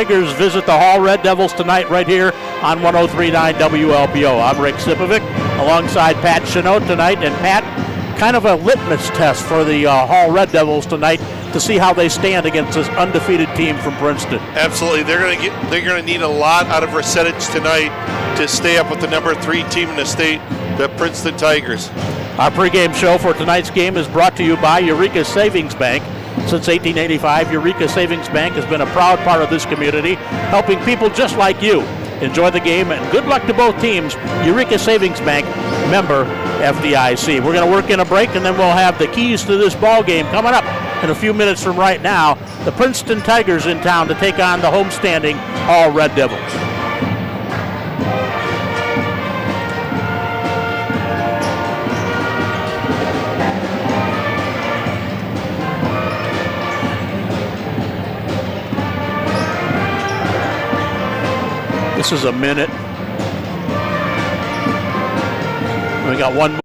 Tigers visit the Hall Red Devils tonight right here on 103.9 WLPO. I'm Rick Sipovic alongside Pat Chenot tonight. And Pat, kind of a litmus test for the Hall Red Devils tonight to see how they stand against this undefeated team from Princeton. Absolutely. They're going to need a lot out of Resettage tonight to stay up with the number 3 team in the state, the Princeton Tigers. Our pregame show for tonight's game is brought to you by Eureka Savings Bank. Since 1885, Eureka Savings Bank has been a proud part of this community, helping people just like you. Enjoy the game and good luck to both teams. Eureka Savings Bank, member FDIC. We're going to work in a break, and then we'll have the keys to this ball game coming up in a few minutes from right now. The Princeton Tigers in town to take on the homestanding Hall Red Devils. This is a minute. We got one.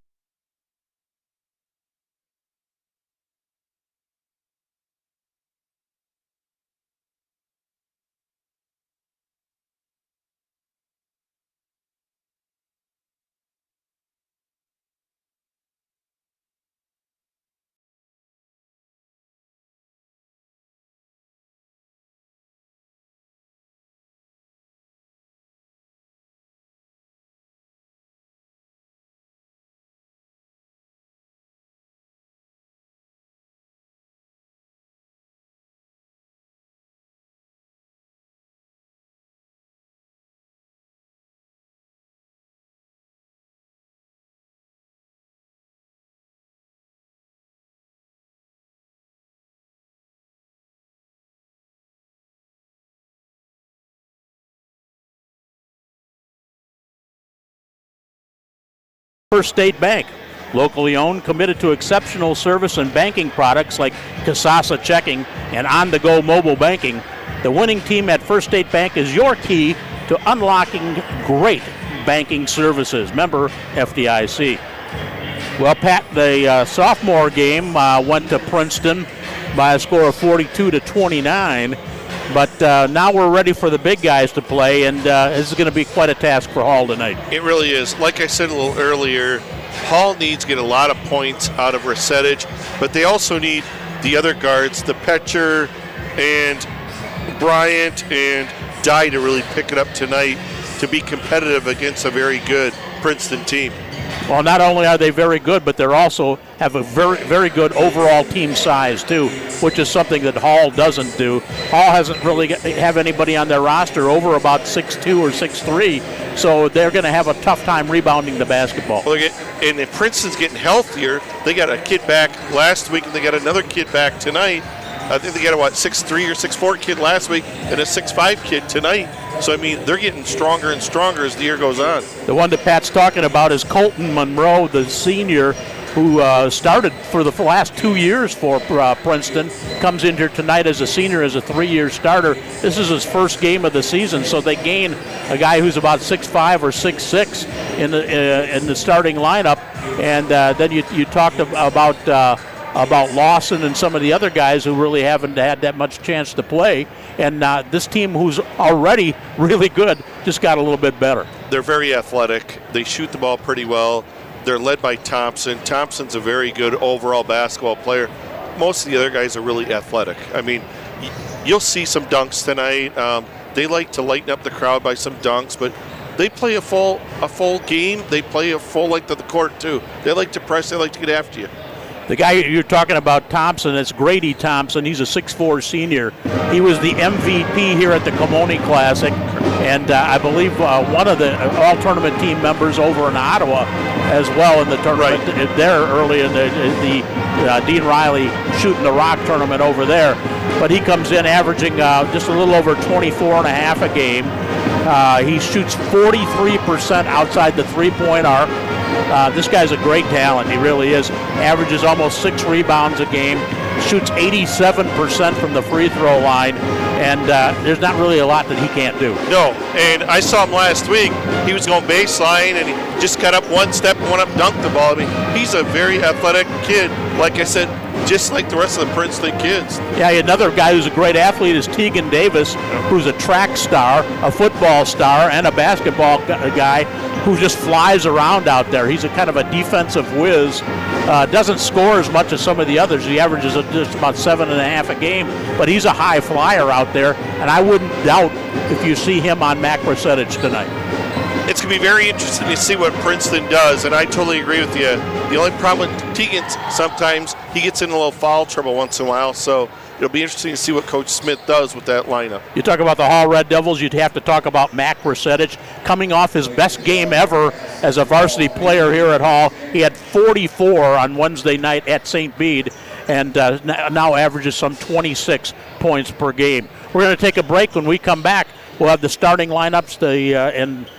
First State Bank, locally owned, committed to exceptional service and banking products like Kasasa Checking and on-the-go mobile banking. The winning team at First State Bank is your key to unlocking great banking services. Member FDIC. Well, Pat, the sophomore game went to Princeton by a score of 42-29. But now we're ready for the big guys to play, and this is going to be quite a task for Hall tonight. It really is. Like I said a little earlier, Hall needs to get a lot of points out of Resettage, but they also need the other guards, the Petcher and Bryant and Dye, to really pick it up tonight to be competitive against a very good Princeton team. Well, not only are they very good, but they're also have a very, very good overall team size, too, which is something that Hall doesn't do. Hall hasn't really have anybody on their roster over about 6'2 or 6'3, so they're going to have a tough time rebounding the basketball. Well, and if Princeton's getting healthier, they got a kid back last week, and they got another kid back tonight. I think they got a 6'3 or 6'4 kid last week and a 6'5 kid tonight. So, I mean, they're getting stronger and stronger as the year goes on. The one that Pat's talking about is Colton Monroe, the senior, who started for the last 2 years for Princeton, comes in here tonight as a senior, as a 3-year starter. This is his first game of the season, so they gain a guy who's about 6'5 or 6'6 in the starting lineup. And then you talked about Lawson and some of the other guys who really haven't had that much chance to play. And this team, who's already really good, just got a little bit better. They're very athletic. They shoot the ball pretty well. They're led by Thompson. Thompson's a very good overall basketball player. Most of the other guys are really athletic. I mean, you'll see some dunks tonight. They like to lighten up the crowd by some dunks, but they play a full game. They play a full length of the court, too. They like to press. They like to get after you. The guy you're talking about, Thompson, it's Grady Thompson. He's a 6'4 senior. He was the MVP here at the Kimoni Classic, and I believe one of the all-tournament team members over in Ottawa as well in the tournament there early in the Dean Riley Shooting the Rock tournament over there. But he comes in averaging just a little over 24 and a half a game. He shoots 43% outside the three-point arc. This guy's a great talent. He really is. Averages almost 6 rebounds a game. Shoots 87% from the free throw line. And there's not really a lot that he can't do. No, and I saw him last week. He was going baseline, and he just got up one step and went up and dunked the ball. I mean, he's a very athletic kid. Like I said, just like the rest of the Princeton kids. Yeah, another guy who's a great athlete is Tegan Davis, who's a track star, a football star, and a basketball guy who just flies around out there. He's a kind of a defensive whiz. Doesn't score as much as some of the others. He averages just about 7.5 a game, but he's a high flyer out there, and I wouldn't doubt if you see him on MAC percentage tonight. It's going to be very interesting to see what Princeton does, and I totally agree with you. The only problem with Tegan, sometimes he gets in a little foul trouble once in a while, so it'll be interesting to see what Coach Smith does with that lineup. You talk about the Hall Red Devils, you'd have to talk about Mac Resetich coming off his best game ever as a varsity player here at Hall. He had 44 on Wednesday night at St. Bede, and now averages some 26 points per game. We're going to take a break. When we come back, we'll have the starting lineups and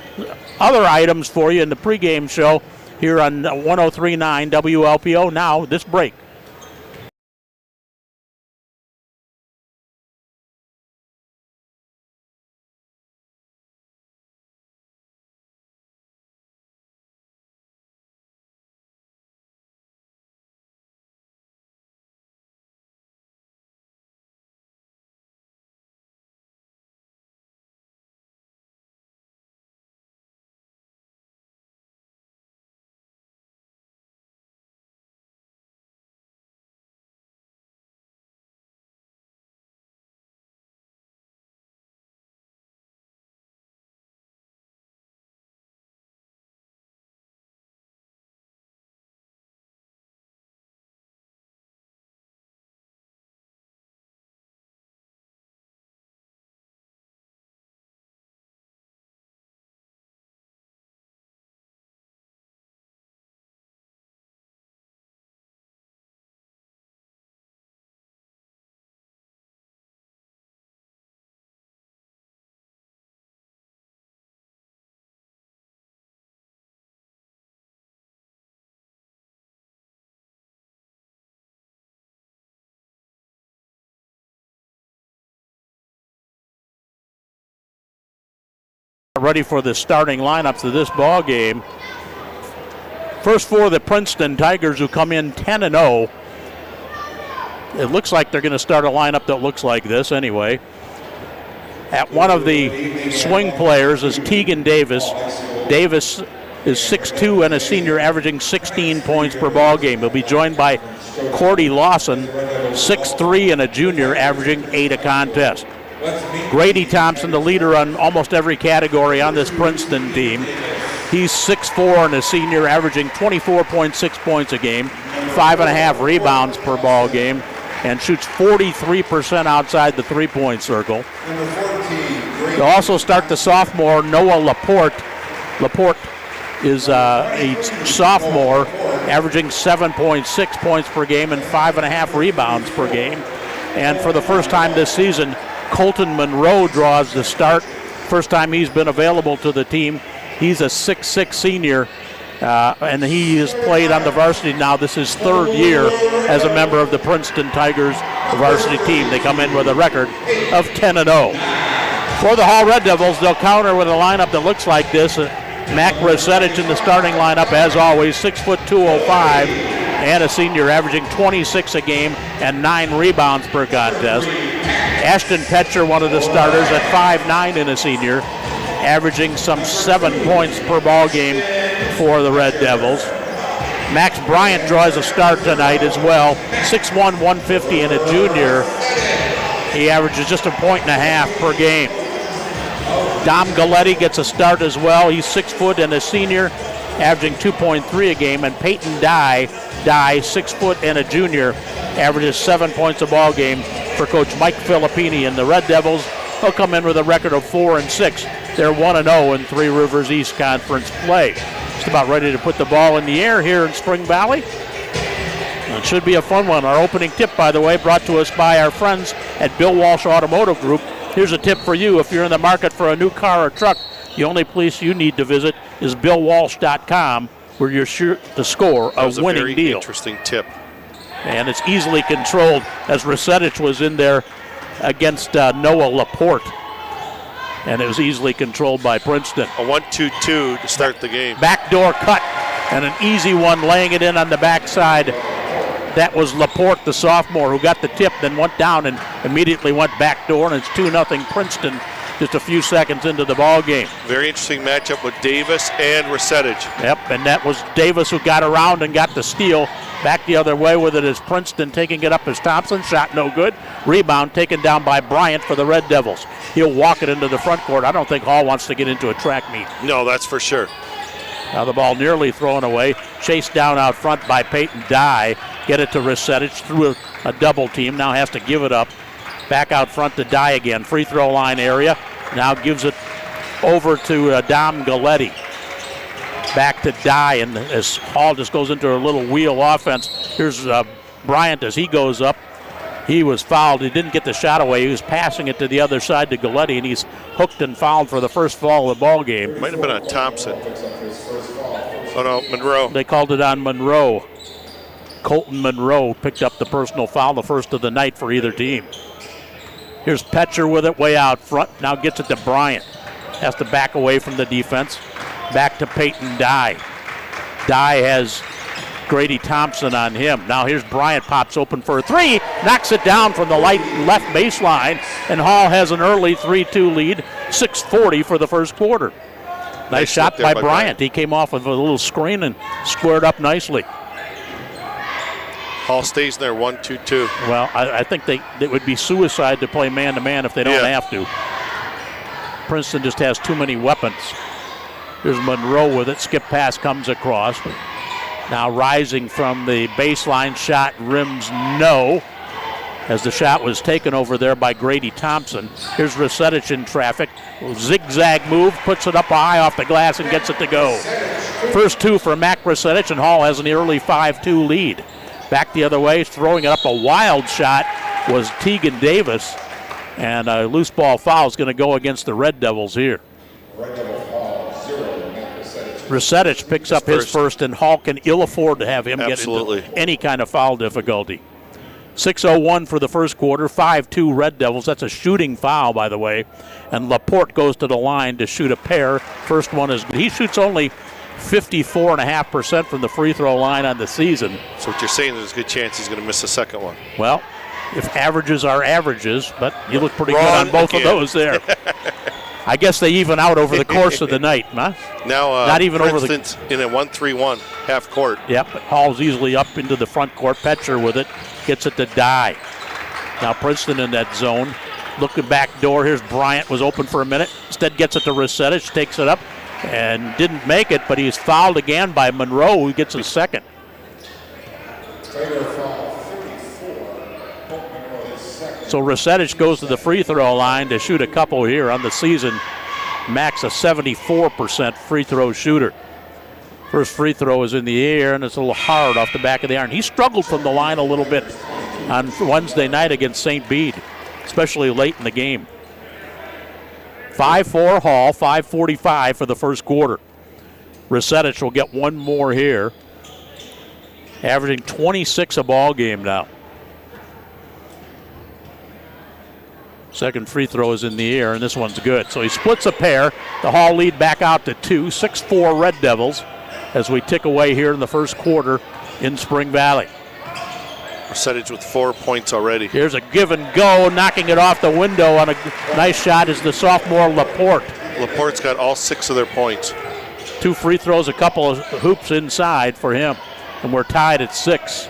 other items for you in the pregame show here on 103.9 WLPO. Now, this break. Ready for the starting lineups of this ball game. First for the Princeton Tigers, who come in 10-0. It looks like they're going to start a lineup that looks like this anyway. At one of the swing players is Tegan Davis. Davis is 6'2" and a senior, averaging 16 points per ball game. He'll be joined by Cordy Lawson, 6'3" and a junior, averaging 8 a contest. Grady Thompson, the leader on almost every category on this Princeton team. He's 6'4" and a senior, averaging 24.6 points a game, 5.5 rebounds per ball game, and shoots 43% outside the three-point circle. They'll also start the sophomore, Noah Laporte. Laporte is a sophomore, averaging 7.6 points per game and 5.5 rebounds per game. And for the first time this season, Colton Monroe draws the start. First time he's been available to the team. He's a 6'6" senior, and he has played on the varsity now. This is his third year as a member of the Princeton Tigers varsity team. They come in with a record of 10-0. For the Hall Red Devils, they'll counter with a lineup that looks like this. Mac Resetich in the starting lineup, as always, 6'2", 205, and a senior, averaging 26 a game and 9 rebounds per contest. Ashton Petcher, one of the starters, at 5'9" and a senior, averaging some 7 points per ball game for the Red Devils. Max Bryant draws a start tonight as well, 6'1", 150 and a junior. He averages just 1.5 points per game. Dom Galletti gets a start as well. He's 6 foot and a senior, averaging 2.3 a game. And Peyton Dye, 6 foot and a junior, averages 7 points a ball game for Coach Mike Filippini. And the Red Devils will come in with a record of 4-6. They're 1-0 in Three Rivers East Conference play. Just about ready to put the ball in the air here in Spring Valley. It should be a fun one. Our opening tip, by the way, brought to us by our friends at Bill Walsh Automotive Group. Here's a tip for you. If you're in the market for a new car or truck, the only place you need to visit is BillWalsh.com, where you're sure to score a winning very deal. Interesting tip. And it's easily controlled, as Resetich was in there against Noah Laporte. And it was easily controlled by Princeton. A 1-2-2 to start the game. Backdoor cut, and an easy one, laying it in on the backside That was Laporte, the sophomore, who got the tip, then went down and immediately went back door, and it's 2-0 Princeton just a few seconds into the ball game. Very interesting matchup with Davis and Resettage. Yep, and that was Davis who got around and got the steal. Back the other way with it is Princeton taking it up as Thompson. Shot no good. Rebound taken down by Bryant for the Red Devils. He'll walk it into the front court. I don't think Hall wants to get into a track meet. No, that's for sure. Now the ball nearly thrown away. Chased down out front by Peyton Dye. Get it to Resettage through a double team. Now has to give it up. Back out front to Dye again. Free throw line area. Now gives it over to Dom Galletti. Back to Dye, and as Hall just goes into a little wheel offense. Here's Bryant as he goes up. He was fouled. He didn't get the shot away. He was passing it to the other side to Galletti, and he's hooked and fouled for the first foul of the ball game. Might have been on Thompson. Oh, no, Monroe. They called it on Monroe. Colton Monroe picked up the personal foul, the first of the night for either team. Here's Petcher with it way out front. Now gets it to Bryant. Has to back away from the defense. Back to Peyton Dye. Dye has Grady Thompson on him. Now here's Bryant, pops open for a three. Knocks it down from the left baseline. And Hall has an early 3-2 lead. 6:40 for the first quarter. Nice shot by Bryant. He came off with a little screen and squared up nicely. Hall stays in there 1-2-2. Well, I think it would be suicide to play man-to-man if they don't have to. Princeton just has too many weapons. Here's Monroe with it. Skip pass comes across. Now rising from the baseline, shot rims no, as the shot was taken over there by Grady Thompson. Here's Resettage in traffic. Zigzag move, puts it up high off the glass and gets it to go. First two for Mac Resettage, and Hall has an early 5-2 lead. Back the other way, throwing it up a wild shot was Tegan Davis. And a loose ball foul is going to go against the Red Devils here. Resettage picks up his first, and Hall can ill afford to have him get into any kind of foul difficulty. 6:01 for the first quarter, 5-2 Red Devils. That's a shooting foul, by the way. And Laporte goes to the line to shoot a pair. First one is good. He shoots only 54.5% from the free throw line on the season. So what you're saying, there's a good chance he's going to miss the second one. Well, if averages are averages, but you look pretty good on both of those there. I guess they even out over the course of the night, huh? Now, not even over Princeton's in a 1-3-1 half court. Yep, Hall's easily up into the front court. Petcher with it, gets it to Dye. Now Princeton in that zone. Looking back door, here's Bryant, was open for a minute. Instead gets it to Resettage, takes it up, and didn't make it, but he's fouled again by Monroe, who gets his second. So Resettage goes to the free throw line to shoot a couple here on the season. Max a 74% free throw shooter. First free throw is in the air, and it's a little hard off the back of the iron. He struggled from the line a little bit on Wednesday night against St. Bede, especially late in the game. 5-4 Hall, 5:45 for the first quarter. Resettage will get one more here, averaging 26 a ball game now. Second free throw is in the air, and this one's good. So he splits a pair. The Hall lead back out to 2, 6-4 Red Devils as we tick away here in the first quarter in Spring Valley. Resettage with 4 points already. Here's a give and go, knocking it off the window on a nice shot is the sophomore Laporte. Laporte's got all 6 of their points. 2 free throws, a couple of hoops inside for him, and we're tied at 6.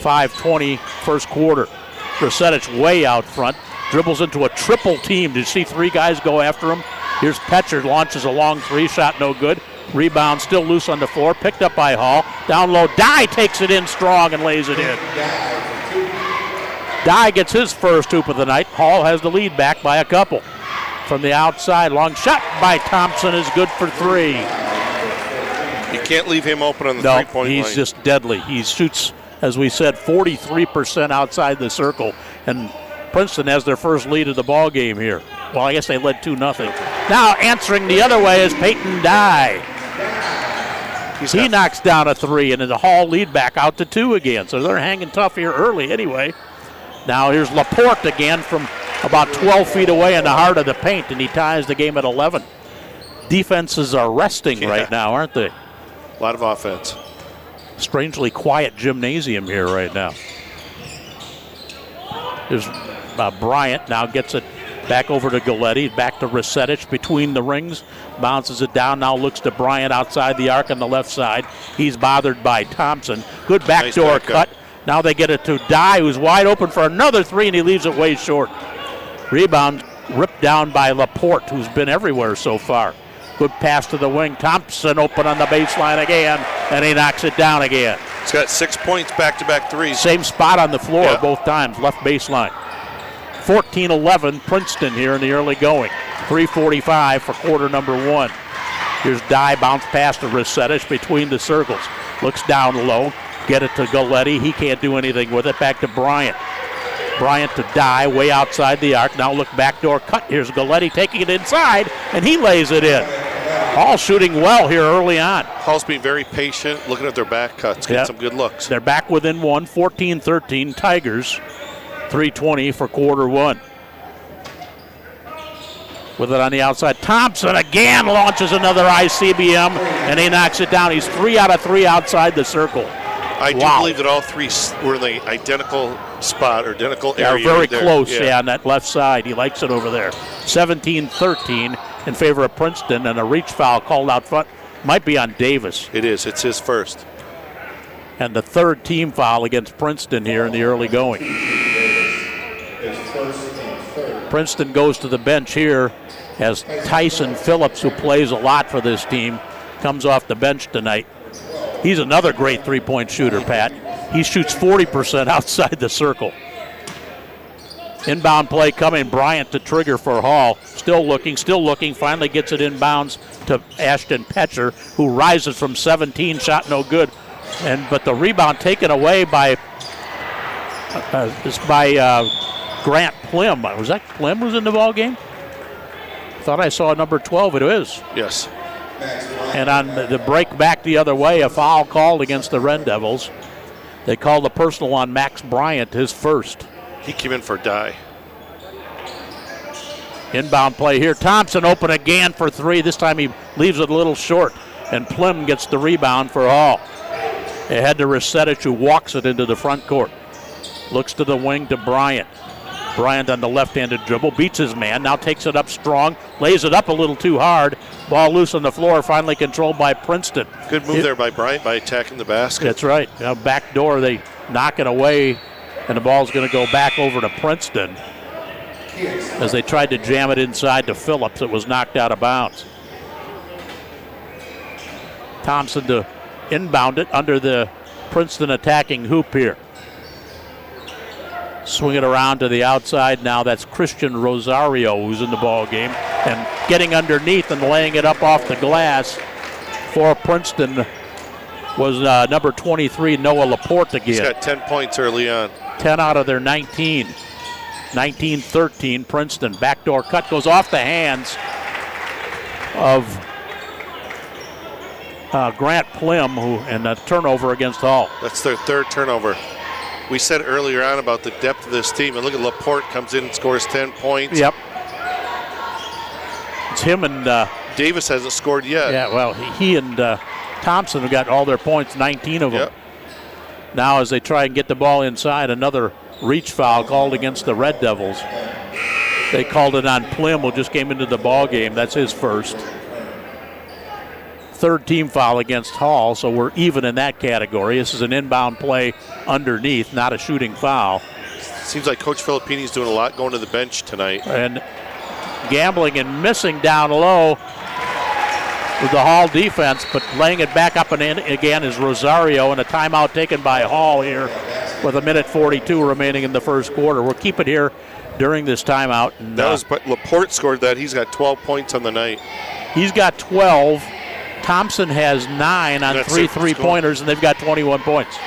5:20 first quarter. Resettage way out front. Dribbles into a triple team. Did you see 3 guys go after him? Here's Petcher, launches a long 3, shot no good. Rebound still loose on the floor, picked up by Hall. Down low, Dye takes it in strong and lays it in. Dye gets his first hoop of the night. Hall has the lead back by a couple. From the outside, long shot by Thompson is good for 3. You can't leave him open on the three-point line. He's just deadly. He shoots, as we said, 43% outside the circle. And Princeton has their first lead of the ball game here. Well, I guess they led 2-0. Now answering the other way is Peyton Dye. He knocks down a 3, and the Hall lead back out to 2 again. So they're hanging tough here early anyway. Now here's Laporte again from about 12 feet away in the heart of the paint, and he ties the game at 11. Defenses are resting right now, aren't they? A lot of offense. strangely quiet gymnasium here right now. There's Bryant now gets it back over to Galletti, back to Resetich between the rings, bounces it down, now looks to Bryant outside the arc on the left side. He's bothered by Thompson. Good backdoor cut. Now they get it to Dye, who's wide open for another three, and he leaves it way short. Rebound ripped down by Laporte, who's been everywhere so far. Good pass to the wing. Thompson open on the baseline again, and he knocks it down again. He's got 6 points, back-to-back threes. Same spot on the floor both times, left baseline. 14-11 Princeton here in the early going. 3:45 for quarter number one. Here's Dye, bounce pass to Resetich between the circles. Looks down low, get it to Galletti. He can't do anything with it. Back to Bryant. Bryant to Dye, way outside the arc. Now look backdoor cut. Here's Galletti taking it inside, and he lays it in. Hall shooting well here early on. Hall's being very patient, looking at their back cuts, getting some good looks. They're back within one, 14-13 Tigers. 3:20 for quarter one. With it on the outside, Thompson again launches another ICBM, and he knocks it down. He's 3 out of 3 outside the circle. I do believe that all three were in the identical spot or identical area. Very close, on that left side. He likes it over there. 17-13 in favor of Princeton, and a reach foul called out front. Might be on Davis. It is. It's his first. And the third team foul against Princeton here in the early going. Princeton goes to the bench here as Tyson Phillips, who plays a lot for this team, comes off the bench tonight. He's another great three-point shooter, Pat. He shoots 40% outside the circle. Inbound play coming. Bryant to trigger for Hall. Still looking. Finally gets it inbounds to Ashton Petcher, who rises from 17. Shot no good. But the rebound taken away by Grant Plim. Was that Plim who's in the ball game? Thought I saw number 12. It is. Yes. And on the break back the other way, a foul called against the Red Devils. They called a personal on Max Bryant, his first. He came in for Dye. Inbound play here. Thompson open again for three. This time he leaves it a little short, and Plim gets the rebound for Hall. They head to Resetich, who walks it into the front court. Looks to the wing to Bryant. Bryant on the left-handed dribble, beats his man, now takes it up strong, lays it up a little too hard. Ball loose on the floor, finally controlled by Princeton. Good move there by Bryant by attacking the basket. That's right. Now back door, they knock it away, and the ball's going to go back over to Princeton. As they tried to jam it inside to Phillips, it was knocked out of bounds. Thompson to inbound it under the Princeton attacking hoop here. Swing it around to the outside now. That's Christian Rosario who's in the ball game. And getting underneath and laying it up off the glass for Princeton was number 23, Noah Laporte again. He's got 10 points early on. 10 out of their 19. 19-13 Princeton. Backdoor cut goes off the hands of Grant Plim, and a turnover against Hall. That's their third turnover. We said earlier on about the depth of this team, and look at Laporte comes in and scores 10 points. Yep. It's him and Davis hasn't scored yet. Yeah, well, he and Thompson have got all their points, 19 of them. Yep. Now as they try and get the ball inside, another reach foul called against the Red Devils. They called it on Plim, who just came into the ball game. That's his first. Third team foul against Hall, so we're even in that category. This is an inbound play underneath, not a shooting foul. Seems like Coach Filippini's doing a lot going to the bench tonight. And gambling and missing down low with the Hall defense, but laying it back up and in again is Rosario, and a timeout taken by Hall here with 1:42 remaining in the first quarter. We'll keep it here during this timeout. And, but Laporte scored that. He's got 12 points on the night. He's got 12. Thompson has 9 on three-pointers, and they've got 21 points.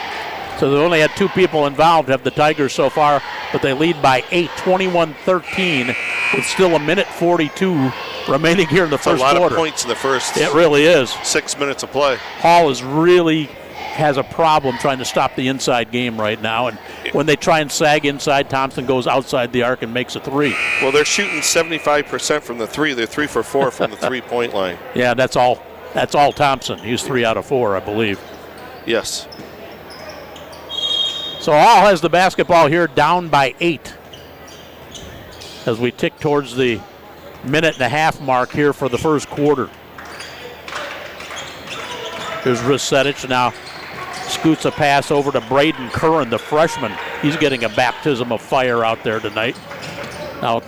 So they only had 2 people involved, have the Tigers so far, but they lead by 8, 21-13, with still 1:42 remaining here in the first quarter. A lot of points in the first. It really is. 6 minutes of play. Hall has a problem trying to stop the inside game right now, and when they try and sag inside, Thompson goes outside the arc and makes a 3. Well, they're shooting 75% from the 3. They're 3 for 4 from the 3-point line. Yeah, that's all Thompson. He's 3 out of 4, I believe. Yes. So Hall has the basketball here, down by 8. As we tick towards the minute-and-a-half mark here for the first quarter. Here's Rusetich now. Scoots a pass over to Braden Curran, the freshman. He's getting a baptism of fire out there tonight. Now,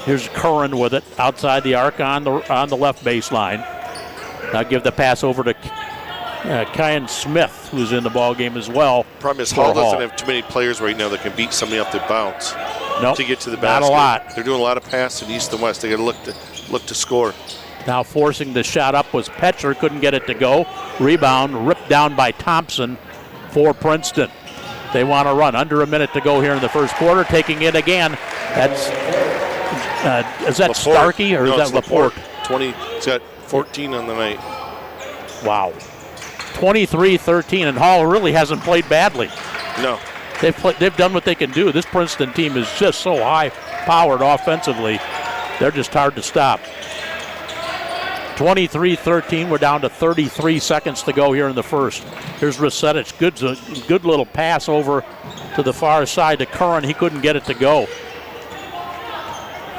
here's Curran with it outside the arc on the left baseline. Now give the pass over to Kyan Smith, who's in the ball game as well. Problem is Hall doesn't have too many players right now that can beat somebody off the bounce to get to the basket. Not a lot. They're doing a lot of passing east and west. They got to look to score. Now forcing the shot up was Petcher, couldn't get it to go. Rebound ripped down by Thompson for Princeton. They want to run. Under a minute to go here in the first quarter. Taking it again. That's is that Laporte. Starkey or is that Laporte? 20. He's got 14 on the night. Wow. 23-13, and Hall really hasn't played badly. No. They've done what they can do. This Princeton team is just so high-powered offensively. They're just hard to stop. 23-13. We're down to 33 seconds to go here in the first. Here's Rusetich. Good little pass over to the far side to Curran. He couldn't get it to go.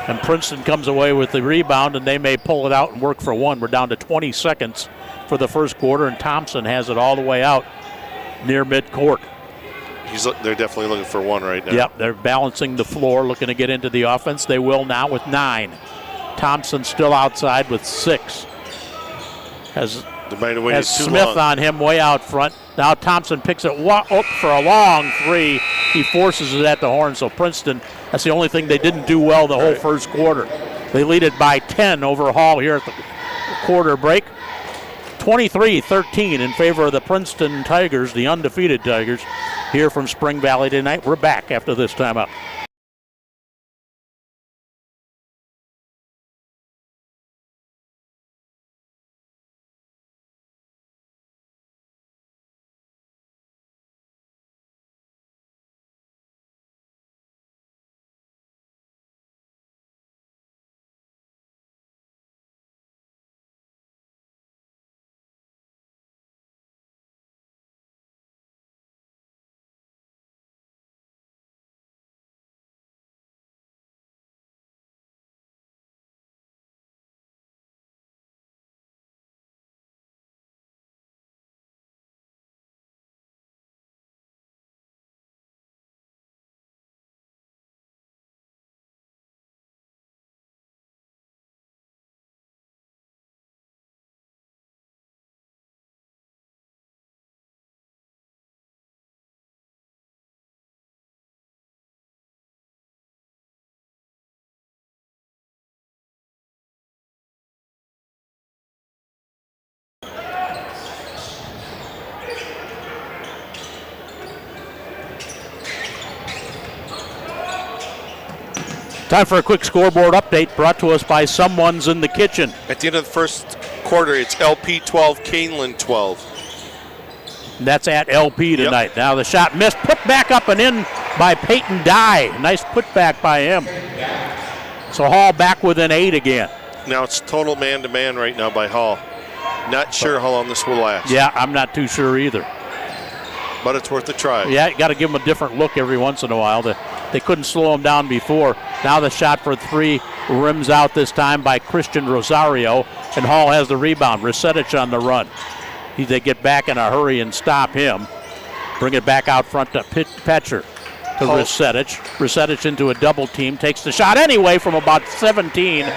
And Princeton comes away with the rebound, and they may pull it out and work for one. We're down to 20 seconds for the first quarter, and Thompson has it all the way out near midcourt. They're definitely looking for one right now. Yep, they're balancing the floor, looking to get into the offense. They will now with 9. Thompson still outside with 6. Has Smith on him way out front. Now Thompson picks it for a long 3. He forces it at the horn, so Princeton, that's the only thing they didn't do well the whole first quarter. They lead it by 10 over Hall here at the quarter break. 23-13 in favor of the Princeton Tigers, the undefeated Tigers, here from Spring Valley tonight. We're back after this timeout. Time for a quick scoreboard update brought to us by Someone's in the Kitchen. At the end of the first quarter, it's LP 12, Canelan 12. And that's at LP tonight. Yep. Now the shot missed, put back up and in by Peyton Dye. Nice putback by him. So Hall back within 8 again. Now it's total man-to-man right now by Hall. Not sure how long this will last. Yeah, I'm not too sure either. But it's worth a try. Yeah, you got to give them a different look every once in a while. They couldn't slow him down before. Now the shot for 3 rims out this time by Christian Rosario, and Hall has the rebound. Rusetich on the run. They get back in a hurry and stop him. Bring it back out front to Petcher to Rusetich. Rusetich into a double team, takes the shot anyway from about 17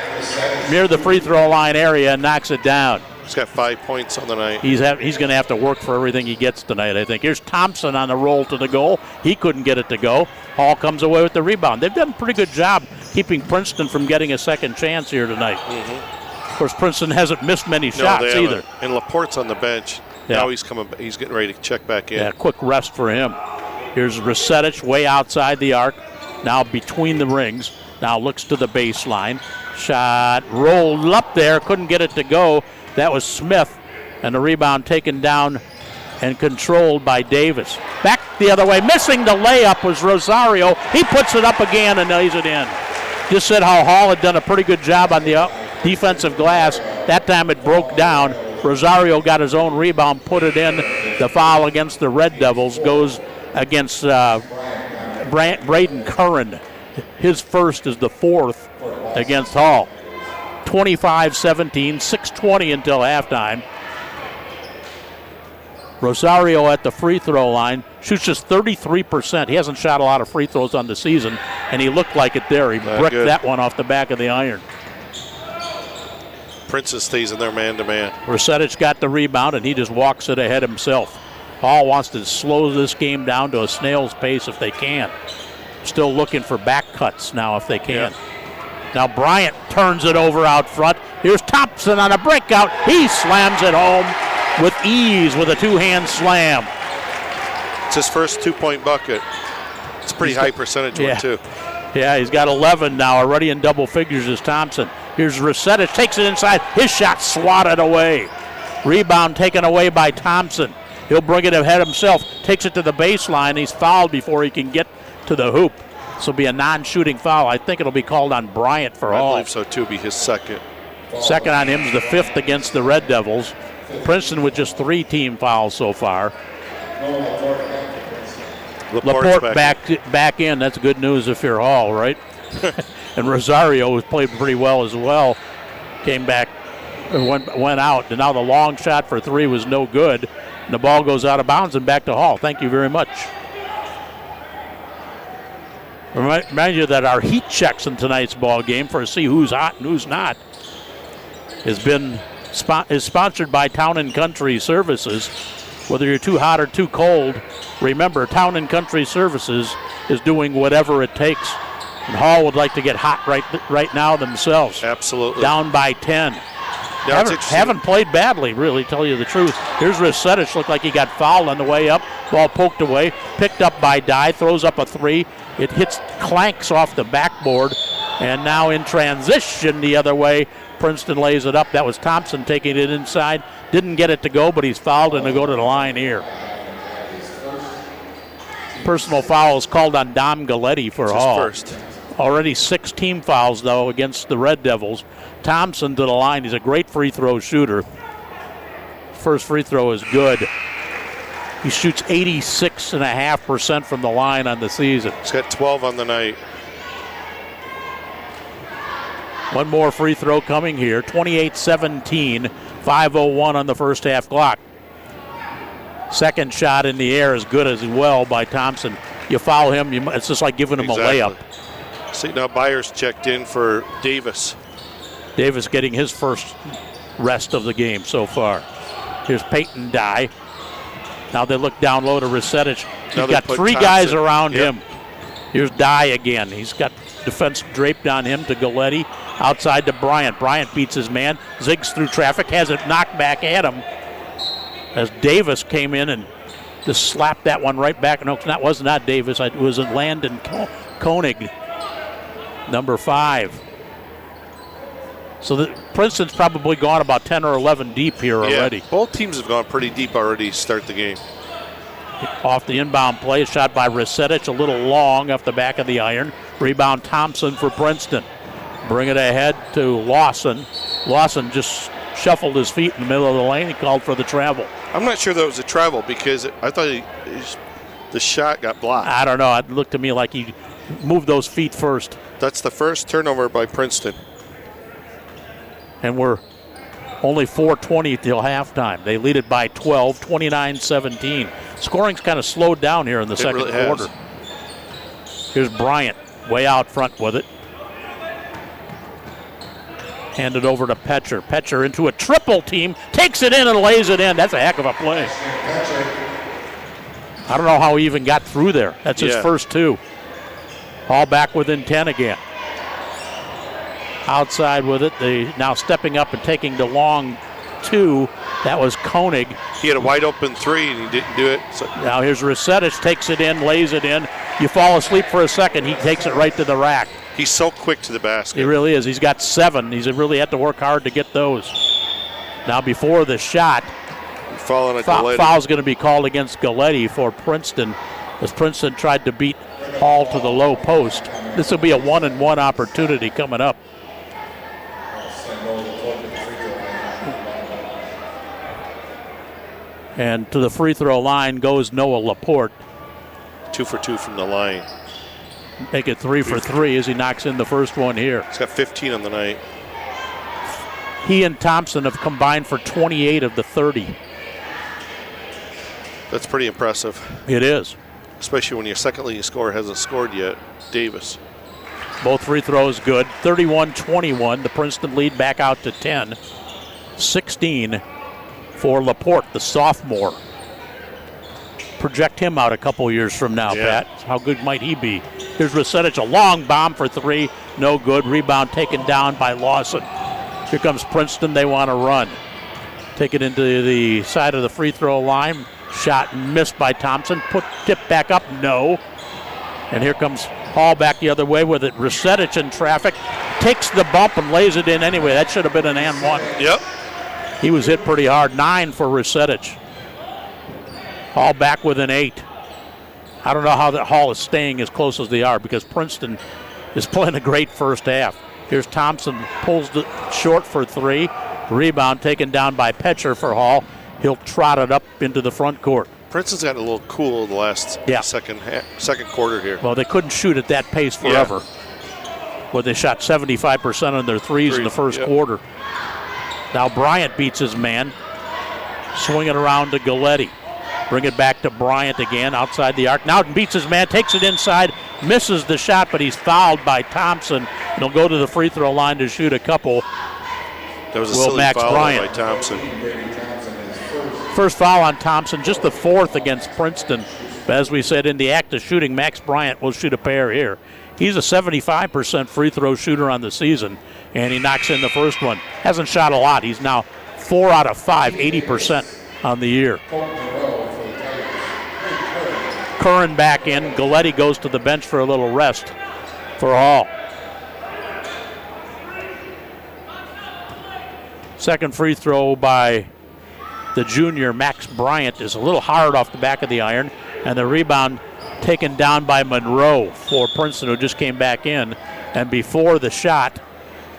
near the free throw line area and knocks it down. He's got 5 points on the night. He's going to have to work for everything he gets tonight, I think. Here's Thompson on the roll to the goal. He couldn't get it to go. Hall comes away with the rebound. They've done a pretty good job keeping Princeton from getting a second chance here tonight. Mm-hmm. Of course, Princeton hasn't missed many shots either. And Laporte's on the bench. Yeah. Now he's getting ready to check back in. Yeah, quick rest for him. Here's Rusetich way outside the arc. Now between the rings. Now looks to the baseline. Shot rolled up there. Couldn't get it to go. That was Smith, and the rebound taken down and controlled by Davis. Back the other way. Missing the layup was Rosario. He puts it up again and lays it in. Just said how Hall had done a pretty good job on the defensive glass. That time it broke down. Rosario got his own rebound, put it in. The foul against the Red Devils goes against Braden Curran. His first is the fourth against Hall. 25-17, 6:20 until halftime. Rosario at the free throw line shoots just 33%. He hasn't shot a lot of free throws on the season, and he looked like it there. He bricked that one off the back of the iron. Princeton stays in there man-to-man. Resetich got the rebound, and he just walks it ahead himself. Hall wants to slow this game down to a snail's pace if they can. Still looking for back cuts now if they can. Yeah. Now Bryant turns it over out front. Here's Thompson on a breakout. He slams it home with ease with a two-hand slam. It's his first 2-point bucket. It's a pretty high percentage one, too. Yeah, he's got 11 now, already in double figures as Thompson. Here's Resetich, takes it inside. His shot swatted away. Rebound taken away by Thompson. He'll bring it ahead himself. Takes it to the baseline. He's fouled before he can get to the hoop. This will be a non-shooting foul. I think it'll be called on Bryant for Hall. I believe so, too. It'll be his second. Second on him is the fifth against the Red Devils. Princeton with just 3 team fouls so far. Laporte back in. That's good news if you're Hall, right? And Rosario has played pretty well as well. Came back and went out. And now the long shot for 3 was no good. And the ball goes out of bounds and back to Hall. Thank you very much. Remind you that our heat checks in tonight's ball game for to see who's hot and who's not is sponsored by Town & Country Services. Whether you're too hot or too cold, remember Town & Country Services is doing whatever it takes. And Hall would like to get hot right now themselves. Absolutely. Down by 10. Now haven't played badly, really, tell you the truth. Here's Resetich, looked like he got fouled on the way up. Ball poked away, picked up by Dye, throws up a 3. It clanks off the backboard, and now in transition the other way, Princeton lays it up. That was Thompson taking it inside. Didn't get it to go, but he's fouled and to go to the line here. Personal foul is called on Dom Galletti for Hall. First. Already 6 team fouls, though, against the Red Devils. Thompson to the line. He's a great free throw shooter. First free throw is good. He shoots 86.5% from the line on the season. He's got 12 on the night. One more free throw coming here. 28-17, 5:01 on the first half clock. Second shot in the air is good as well by Thompson. You foul him, it's just like giving him a layup. See, now Byers checked in for Davis. Davis getting his first rest of the game so far. Here's Peyton Dye. Now they look down low to Resetich. He's got 3 guys around him. Here's Dye again. He's got defense draped on him to Galletti. Outside to Bryant. Bryant beats his man. Zigs through traffic. Has it knocked back at him. As Davis came in and just slapped that one right back. No, it was not Davis. It was Landon Koenig, number 5. So Princeton's probably gone about 10 or 11 deep here already. Both teams have gone pretty deep already to start the game. Off the inbound play, shot by Resetich, a little long off the back of the iron. Rebound Thompson for Princeton. Bring it ahead to Lawson. Lawson just shuffled his feet in the middle of the lane. He called for the travel. I'm not sure that was a travel because I thought the shot got blocked. I don't know. It looked to me like he moved those feet first. That's the first turnover by Princeton. And we're only 4:20 till halftime. They lead it by 12, 29-17. Scoring's kind of slowed down here in the second quarter. Here's Bryant, way out front with it. Handed over to Petcher. Petcher into a triple team, takes it in and lays it in. That's a heck of a play. I don't know how he even got through there. That's his first 2. Hall back within 10 again. Outside with it. They now stepping up and taking the long 2. That was Koenig. He had a wide open 3 and he didn't do it. So. Now here's Resetich, takes it in, lays it in. You fall asleep for a second, he takes it right to the rack. He's so quick to the basket. He really is. He's got 7. He's really had to work hard to get those. Now before the shot, foul's going to be called against Galletti for Princeton as Princeton tried to beat Hall to the low post. This will be a 1-and-1 opportunity coming up. And to the free throw line goes Noah Laporte. 2 for 2 from the line. Make it 3 for 3 as he knocks in the first one here. He's got 15 on the night. He and Thompson have combined for 28 of the 30. That's pretty impressive. It is. Especially when your second leading scorer hasn't scored yet, Davis. Both free throws good. 31-21. The Princeton lead back out to 10. 16 for Laporte, the sophomore. Project him out a couple years from now, yeah. Pat. How good might he be? Here's Rusetich, a long bomb for 3. No good. Rebound taken down by Lawson. Here comes Princeton. They want to run. Take it into the side of the free throw line. Shot missed by Thompson. Tip back up. No. And here comes Hall back the other way with it. Rusetich in traffic. Takes the bump and lays it in anyway. That should have been an and one. Yep. He was hit pretty hard. 9 for Rusetich. Hall back with an 8. I don't know how that Hall is staying as close as they are because Princeton is playing a great first half. Here's Thompson, pulls it short for 3. Rebound taken down by Petcher for Hall. He'll trot it up into the front court. Princeton's gotten a little cool the last second quarter here. Well, they couldn't shoot at that pace forever. Well, they shot 75% on their threes in the first quarter. Now Bryant beats his man. Swing it around to Galletti. Bring it back to Bryant again outside the arc. Now beats his man, takes it inside, misses the shot, but he's fouled by Thompson. And he'll go to the free throw line to shoot a couple. That was a silly foul by Thompson. First foul on Thompson, just the 4th against Princeton. But as we said, in the act of shooting, Max Bryant will shoot a pair here. He's a 75% free throw shooter on the season, and he knocks in the first one. Hasn't shot a lot. He's now 4 out of 5, 80% on the year. Curran back in. Galletti goes to the bench for a little rest for Hall. Second free throw by the junior, Max Bryant, is a little hard off the back of the iron, and the rebound taken down by Monroe for Princeton, who just came back in. And before the shot,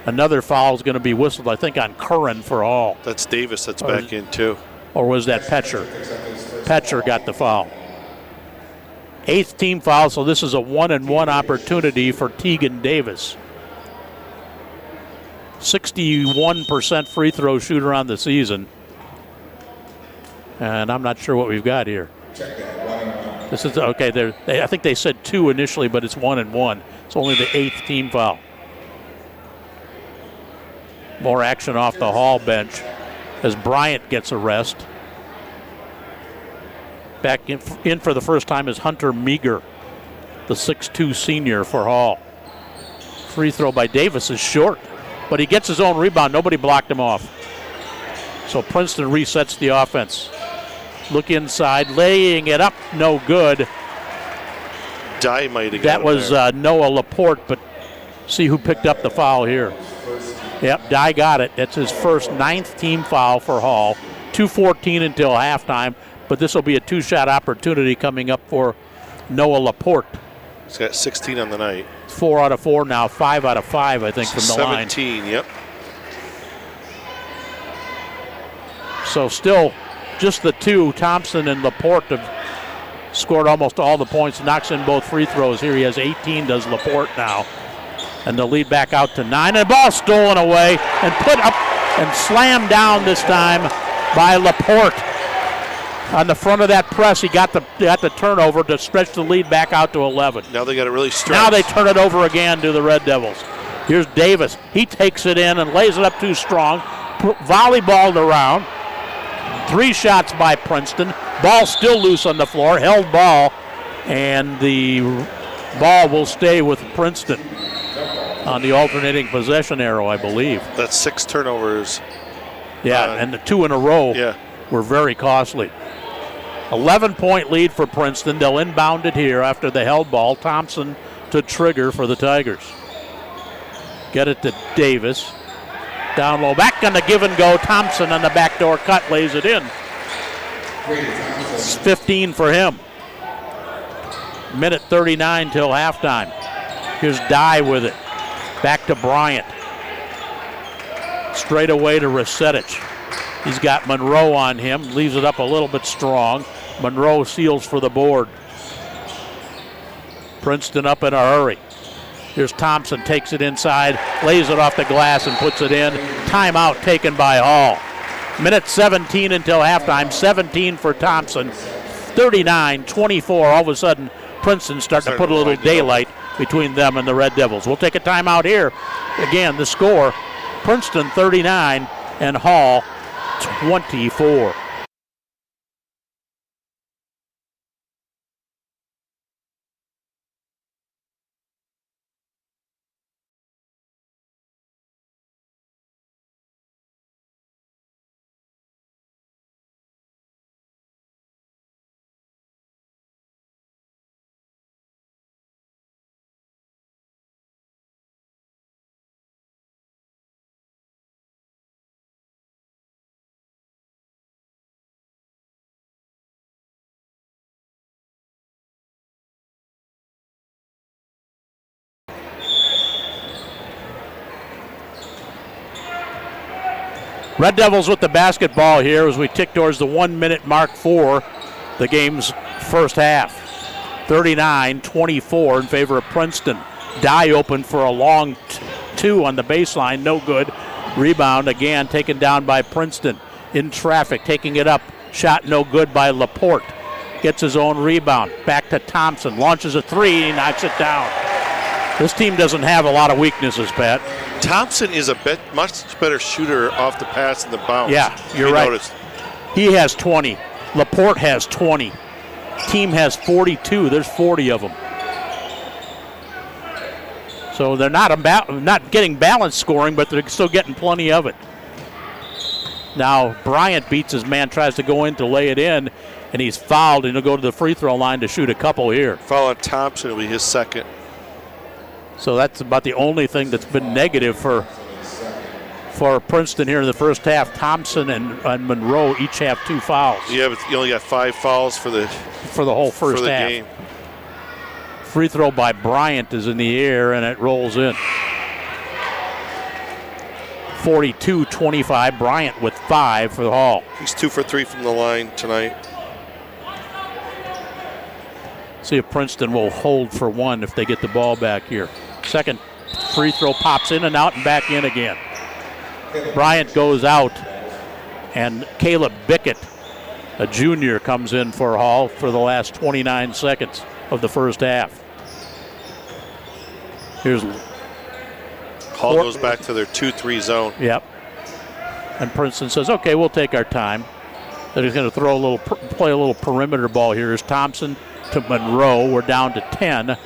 another foul is going to be whistled, I think, on Curran for Hall. That's Davis that's back in, too. Or was that Petcher? Petcher got the foul. 8th team foul, so this is a 1-and-1 opportunity for Tegan Davis. 61% free throw shooter on the season. And I'm not sure what we've got here. This is okay. I think they said 2 initially, but it's 1-and-1. It's only the 8th team foul. More action off the Hall bench as Bryant gets a rest. Back in for the first time is Hunter Meager, the 6'2 senior for Hall. Free throw by Davis is short, but he gets his own rebound. Nobody blocked him off. So Princeton resets the offense. Look inside, laying it up, no good. Dye might have got That was Noah Laporte, but see who picked up the foul here. Yep, Dye got it. That's his first 9th team foul for Hall. 2:14 until halftime. But this will be a 2-shot opportunity coming up for Noah Laporte. He's got 16 on the night. 4 out of 4 now, 5 out of 5, I think, from the line. 17, yep. So still just the 2, Thompson and Laporte, have scored almost all the points, knocks in both free throws. Here he has 18, does Laporte now. And the lead back out to 9. And the ball stolen away and put up and slammed down this time by Laporte. On the front of that press, he got the turnover to stretch the lead back out to 11. Now they got to really stretch. Now they turn it over again to the Red Devils. Here's Davis. He takes it in and lays it up too strong. Volleyballed around. 3 shots by Princeton. Ball still loose on the floor. Held ball. And the ball will stay with Princeton on the alternating possession arrow, I believe. That's 6 turnovers. Yeah, and the 2 in a row were very costly. 11-point lead for Princeton. They'll inbound it here after the held ball. Thompson to trigger for the Tigers. Get it to Davis. Down low. Back on the give and go. Thompson on the backdoor cut lays it in. It's 15 for him. Minute 39 till halftime. Here's Dye with it. Back to Bryant. Straight away to Rusetich. He's got Monroe on him. Leaves it up a little bit strong. Monroe seals for the board. Princeton up in a hurry. Here's Thompson, takes it inside, lays it off the glass and puts it in. Timeout taken by Hall. Minute 17 until halftime, 17 for Thompson, 39-24. All of a sudden, Princeton starting to put a little daylight between them and the Red Devils. We'll take a timeout here. Again, the score, Princeton 39 and Hall 24. Red Devils with the basketball here as we tick towards the 1 minute mark for the game's first half. 39-24 in favor of Princeton. Die open for a long two on the baseline, no good. Rebound again taken down by Princeton. In traffic, taking it up. Shot no good by Laporte. Gets his own rebound. Back to Thompson. Launches a three, he knocks it down. This team doesn't have a lot of weaknesses, Pat. Thompson is a much better shooter off the pass and the bounce. Yeah, you're right. Noticed. He has 20. Laporte has 20. Team has 42. There's 40 of them. So they're not getting balanced scoring, but they're still getting plenty of it. Now Bryant beats his man, tries to go in to lay it in, and he's fouled, and he'll go to the free throw line to shoot a couple here. Foul on Thompson will be his second. So that's about the only thing that's been negative for Princeton here in the first half. Thompson and Monroe each have 2 fouls. Yeah, but you only got 5 fouls for the whole first half. Game. Free throw by Bryant is in the air, and it rolls in. 42-25. Bryant with 5 for the Hall. He's 2 for 3 from the line tonight. See if Princeton will hold for one if they get the ball back here. Second free throw pops in and out and back in again. Bryant goes out, and Caleb Bickett, a junior, comes in for Hall for the last 29 seconds of the first half. Here's Hall goes back to their 2-3 zone. Yep. And Princeton says, okay, we'll take our time. Then he's going to play a little perimeter ball here. Here's Thompson to Monroe. We're down to 10.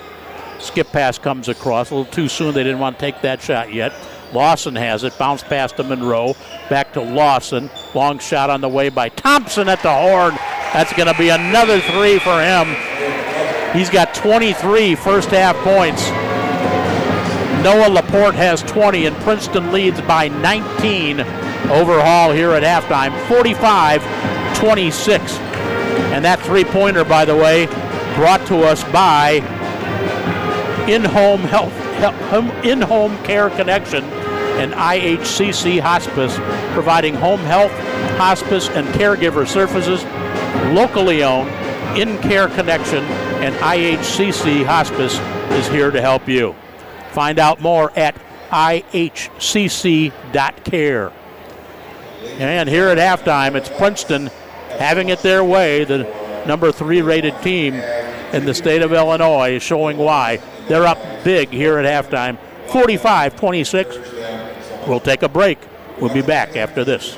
Skip pass comes across a little too soon. They didn't want to take that shot yet. Lawson has it. Bounce pass to Monroe. Back to Lawson. Long shot on the way by Thompson at the horn. That's going to be another 3 for him. He's got 23 first half points. Noah Laporte has 20, and Princeton leads by 19 over Hall here at halftime, 45-26. And that three-pointer, by the way, brought to us by In-Home Care Connection and IHCC Hospice, providing home health, hospice, and caregiver services. Locally owned, In-Care Connection and IHCC Hospice is here to help you. Find out more at ihcc.care. And here at halftime, it's Princeton having it their way. The number 3 rated team in the state of Illinois is showing why. They're up big here at halftime, 45-26. We'll take a break. We'll be back after this.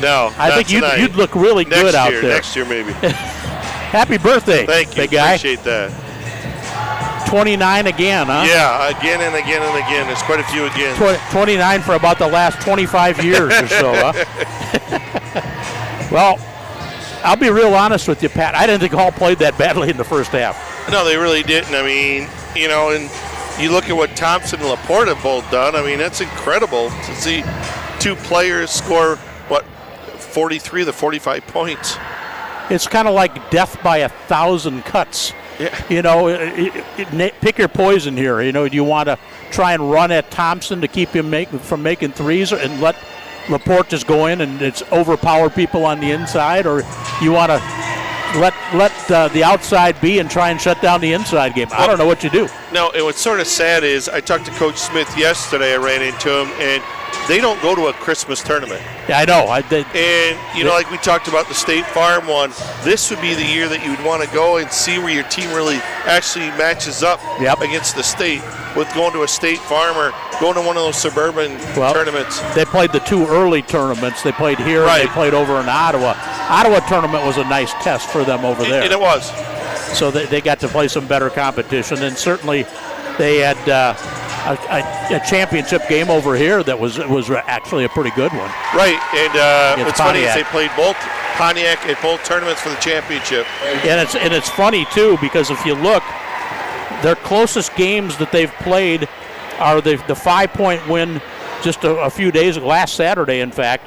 No, I think you'd look really good out there. Next year, maybe. Happy birthday. Thank you. Big guy. Appreciate that. 29 again, huh? Yeah, again and again and again. There's quite a few again. 29 for about the last 25 years or so, huh? Well, I'll be real honest with you, Pat. I didn't think Hall played that badly in the first half. No, they really didn't. I mean, and you look at what Thompson and Laporte have both done. I mean, that's incredible to see two players score, 43 of the 45 points. It's kind of like death by 1,000 cuts. Yeah. Pick your poison here. Do you want to try and run at Thompson to keep him from making threes and let Laporte just go in and it's overpower people on the inside, or you want to let the outside be and try and shut down the inside game? I don't know what you do. No, and what's sort of sad is I talked to Coach Smith yesterday. I ran into him, and they don't go to a Christmas tournament. Yeah, I know. Like we talked about the State Farm one, this would be the year that you would want to go and see where your team really actually matches up against the state, with going to a State Farm or going to one of those suburban tournaments. They played the two early tournaments. They played here and they played over in Ottawa. Ottawa tournament was a nice test for them over there. And it was. So they got to play some better competition, and certainly they had a championship game over here that was actually a pretty good one. Right, and what's funny is Pontiac. they played both Pontiac at both tournaments for the championship. And it's funny too, because if you look, their closest games that they've played are the 5-point win just a few days, last Saturday in fact,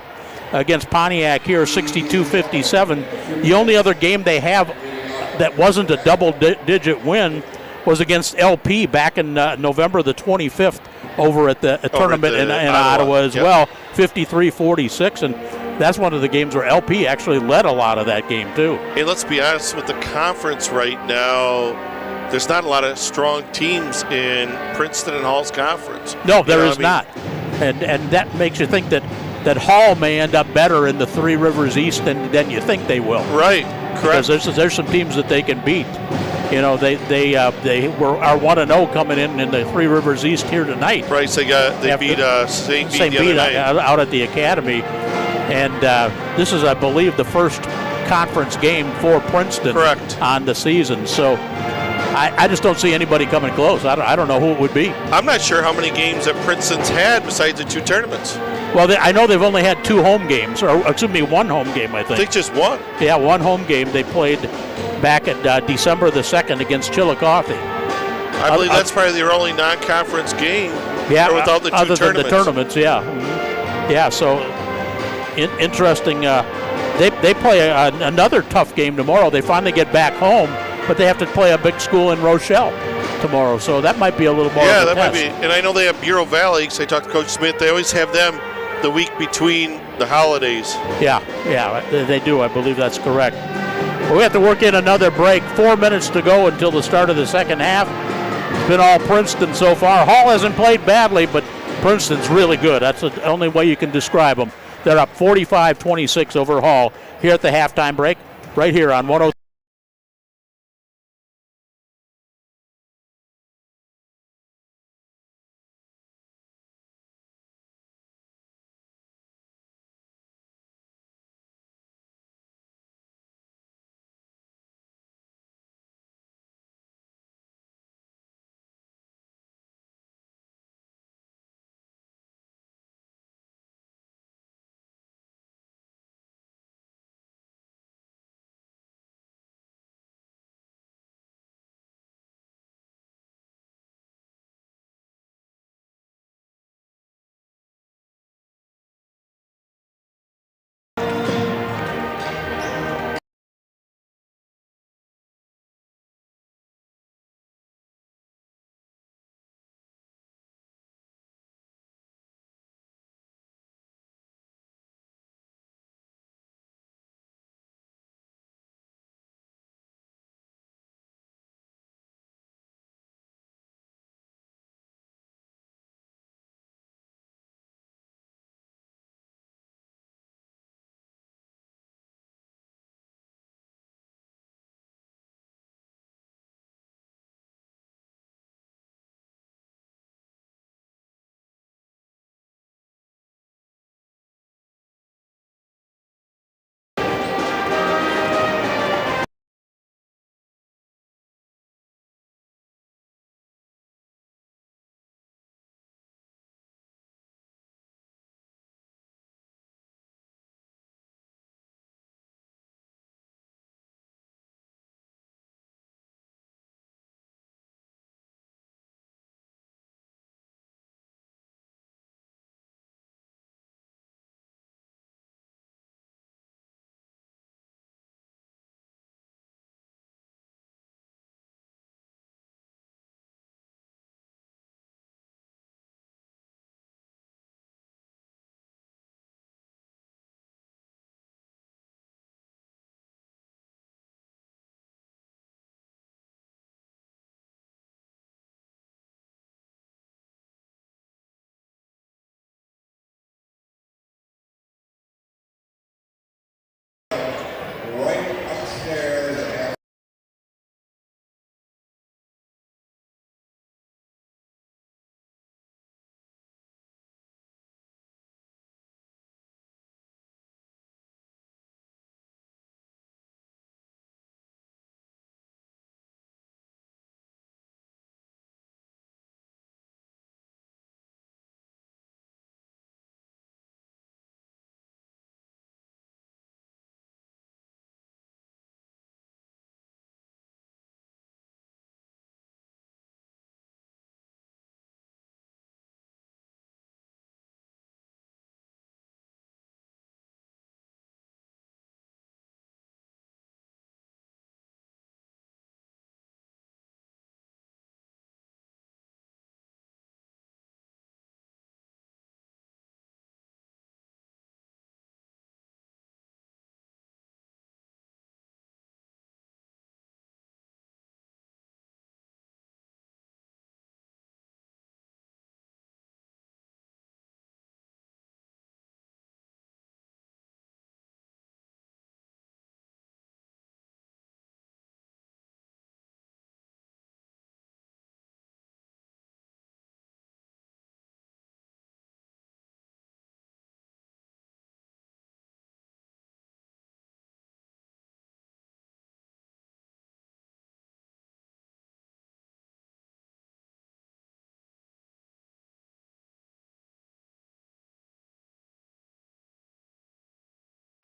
against Pontiac here, 62-57. The only other game they have that wasn't a double-digit win was against LP back in November the 25th over at the tournament in Ottawa as well, 53-46, and that's one of the games where LP actually led a lot of that game too. And let's be honest, with the conference right now, there's not a lot of strong teams in Princeton and Hall's conference. No, there is not, and that makes you think that Hall may end up better in the Three Rivers East than you think they will. Right, correct. Because there's some teams that they can beat. They are 1-0 coming in the Three Rivers East here tonight. Right, they beat St. Bede out at the Academy, and this is, I believe, the first conference game for Princeton on the season. So I just don't see anybody coming close. I don't know who it would be. I'm not sure how many games that Princeton's had besides the two tournaments. Well, I know they've only had two home games, or excuse me, one home game, I think. I think just one. Yeah, one home game. They played back at December the 2nd against Chillicothe. I believe that's probably their only non-conference game. Yeah, without the two other tournaments. Than the tournaments, yeah. Mm-hmm. Yeah, so interesting. They play another tough game tomorrow. They finally get back home, but they have to play a big school in Rochelle tomorrow, so that might be a little more of a that test. might be. And I know they have Bureau Valley, because I talked to Coach Smith. They always have them the week between the holidays. Yeah, they do. I believe that's correct. Well, we have to work in another break. 4 minutes to go until the start of the second half. It's been all Princeton so far. Hall hasn't played badly, but Princeton's really good. That's the only way you can describe them. They're up 45-26 over Hall here at the halftime break, right here on 103.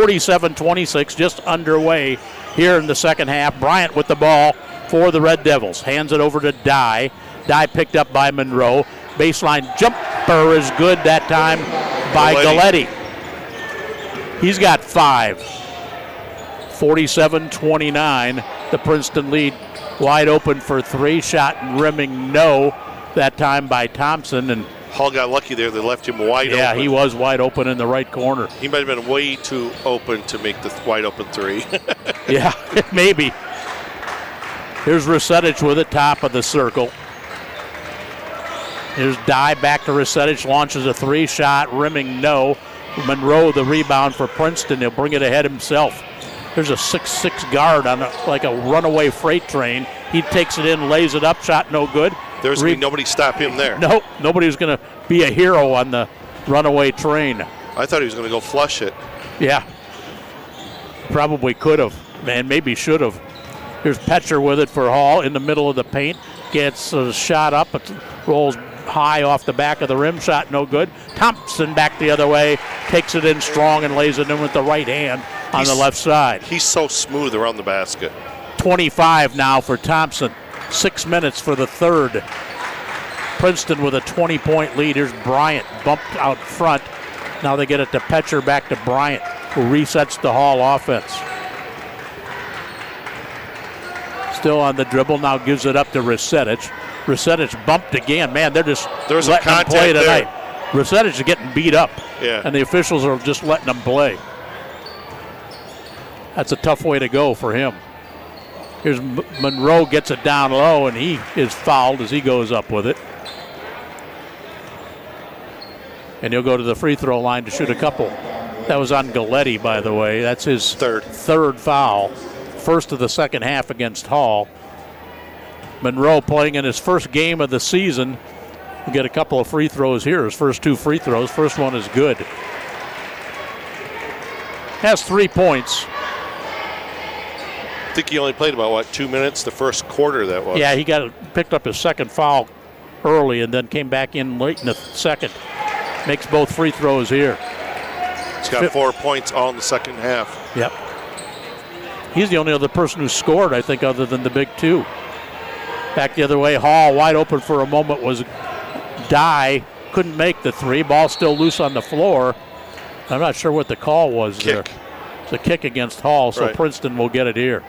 47-26, just underway here in the second half. Bryant with the ball for the Red Devils. Hands it over to Dye. Dye picked up by Monroe. Baseline jumper is good that time by Galletti. He's got 5. 47-29, the Princeton lead. Wide open for 3. Shot and rimming no that time by Thompson. And Hall got lucky there. They left him wide open. yeah, he was wide open in the right corner. He might have been way too open to make the wide open 3. Yeah, maybe. Here's Rusetich with it, top of the circle. Here's Dye back to Rusetich, launches a 3 shot, rimming no. Monroe the rebound for Princeton. He'll bring it ahead himself. There's a 6'6" guard on like a runaway freight train. He takes it in, lays it up, shot no good. There's going to be nobody stop him there. Nope, nobody's going to be a hero on the runaway train. I thought he was going to go flush it. Yeah, probably could have, and maybe should have. Here's Petcher with it for Hall in the middle of the paint. Gets a shot up, it rolls high off the back of the rim, shot no good. Thompson back the other way, takes it in strong and lays it in with the right hand on the left side. He's so smooth around the basket. 25 now for Thompson. 6 minutes for the third. Princeton with a 20-point lead. Here's Bryant bumped out front. Now they get it to Petcher, back to Bryant, who resets the Hall offense. Still on the dribble, now gives it up to Rusetich. Rusetich bumped again. Man, they're just letting him play tonight. Rusetich is getting beat up, and the officials are just letting him play. That's a tough way to go for him. Here's Monroe, gets it down low, and he is fouled as he goes up with it. And he'll go to the free throw line to shoot a couple. That was on Galletti, by the way. That's his third foul. First of the second half against Hall. Monroe playing in his first game of the season. We'll get a couple of free throws here. His first 2 free throws. First one is good. Has 3 points. I think he only played about, 2 minutes the first quarter that was. Yeah, he picked up his second foul early and then came back in late in the second. Makes both free throws here. He's got 4 points all in the second half. Yep. He's the only other person who scored, I think, other than the big 2. Back the other way, Hall wide open for a moment was Dye. Couldn't make the 3. Ball still loose on the floor. I'm not sure what the call was there. It's a kick against Hall, so Princeton will get it here.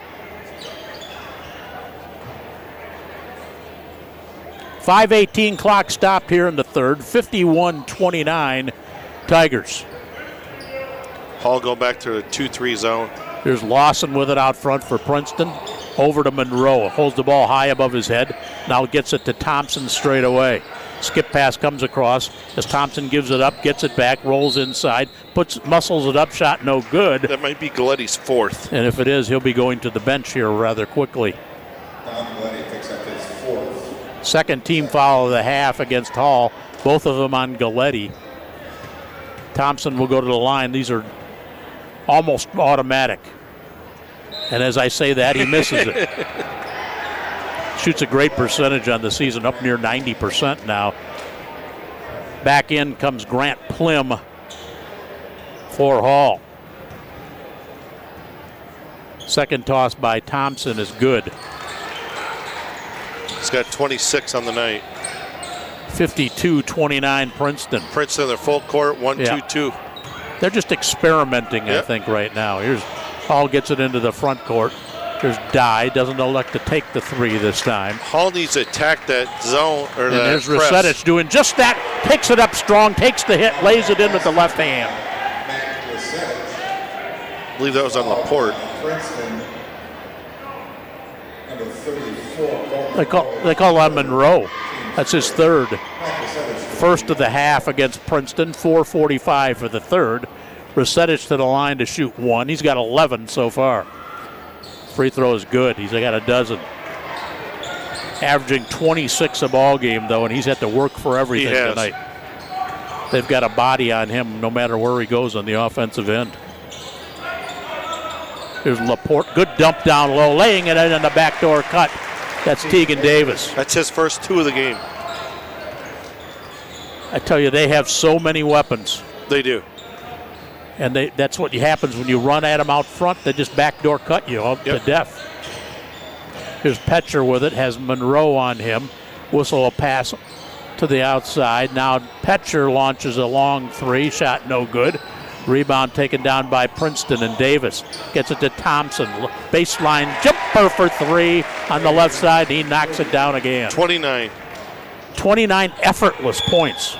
5:18 clock stopped here in the third. 51-29 Tigers. Hall go back to the 2-3 zone. There's Lawson with it out front for Princeton. Over to Monroe. Holds the ball high above his head. Now gets it to Thompson straight away. Skip pass comes across as Thompson gives it up, gets it back, rolls inside, muscles it up, shot no good. That might be Galetti's 4th. And if it is, he'll be going to the bench here rather quickly. Galetti picks up his 4th. Second team foul of the half against Hall. Both of them on Galetti. Thompson will go to the line. These are almost automatic. And as I say that, he misses it. Shoots a great percentage on the season, up near 90% now. Back in comes Grant Plim for Hall. Second toss by Thompson is good. He's got 26 on the night. 52-29 Princeton. Princeton in their full court, 1-2-2. They're just experimenting, I think, right now. Here's Hall, gets it into the front court. There's Dye, doesn't elect to take the 3 this time. Hall needs to attack that zone or that there's press. Rusetich doing just that. Takes it up strong, takes the hit, lays it in with the left hand. I believe that was on Laporte. Princeton, number 34. They call on Monroe. That's his third. First of the half against Princeton, 4:45 for the third. Rusetich to the line to shoot 1. He's got 11 so far. Free throw is good. He's got a dozen. Averaging 26 a ball game, though, and he's had to work for everything tonight. They've got a body on him no matter where he goes on the offensive end. Here's Laporte. Good dump down low, laying it in the backdoor cut. That's Tegan Davis. That's his first 2 of the game. I tell you, they have so many weapons. They do. And that's what happens when you run at them out front. They just backdoor cut you up to death. Here's Petcher with it, has Monroe on him. Whistle a pass to the outside. Now Petcher launches a long three, shot no good. Rebound taken down by Princeton, and Davis gets it to Thompson. Baseline jumper for three on the left side. He knocks it down again. 29 effortless points.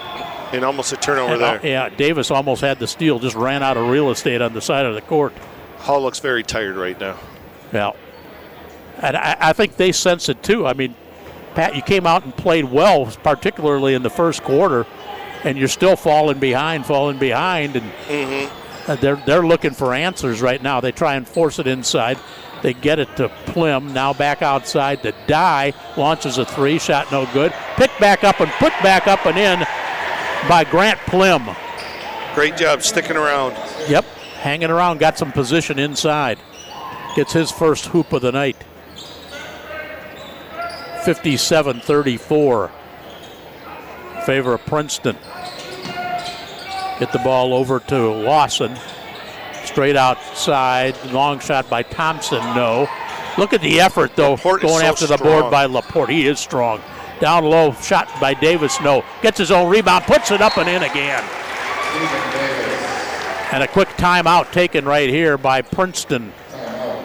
And almost a turnover there. Yeah, Davis almost had the steal, just ran out of real estate on the side of the court. Hall looks very tired right now. Yeah. And I think they sense it too. I mean, Pat, you came out and played well, particularly in the first quarter, and you're still falling behind, and they're looking for answers right now. They try and force it inside. They get it to Plim, now back outside. The die launches a three, shot no good. Picked back up and put back up and in by Grant Plim. Great job sticking around. Yep, hanging around, got some position inside. Gets his first hoop of the night. 57-34. Favor of Princeton. Get the ball over to Lawson. Straight outside. Long shot by Thompson, no. Look at the effort, though, Laporte going after the board by Laporte. He is strong. Down low, shot by Davis, no. Gets his own rebound, puts it up and in again. And a quick timeout taken right here by Princeton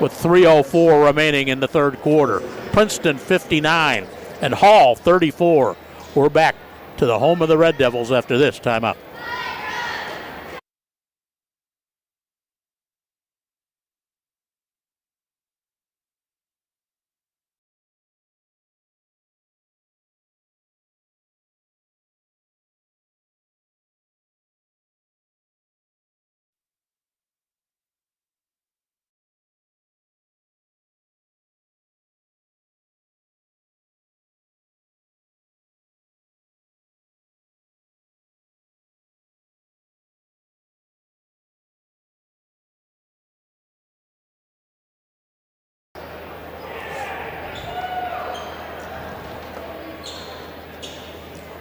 with 3:04 remaining in the third quarter. Princeton 59 and Hall 34. We're back to the home of the Red Devils after this timeout.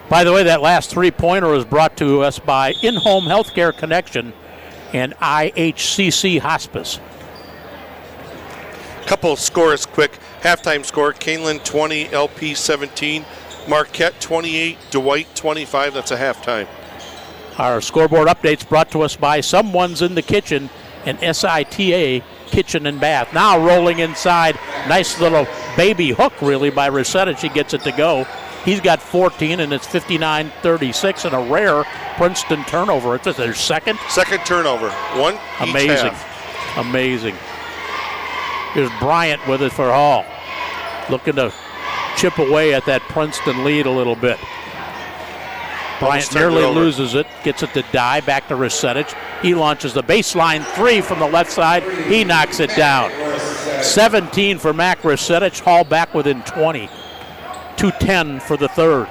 By the way, that last three-pointer was brought to us by In-Home Healthcare Connection and IHCC Hospice. Couple of scores quick. Halftime score, Canelan 20, LP 17, Marquette 28, Dwight 25. That's a halftime. Our scoreboard updates brought to us by Someone's in the Kitchen and SITA Kitchen and Bath. Now rolling inside. Nice little baby hook, really, by Resetich. He gets it to go. He's got 14, and it's 59-36, and a rare Princeton turnover. It's their second. Second turnover. One Amazing. Each half. Amazing. Here's Bryant with it for Hall. Looking to chip away at that Princeton lead a little bit. Bryant nearly loses it. Gets it to Die. Back to Resetich. He launches the baseline three from the left side. He knocks it down. 17 for Mac Resetich. Hall back within 20. 2:10 for the third.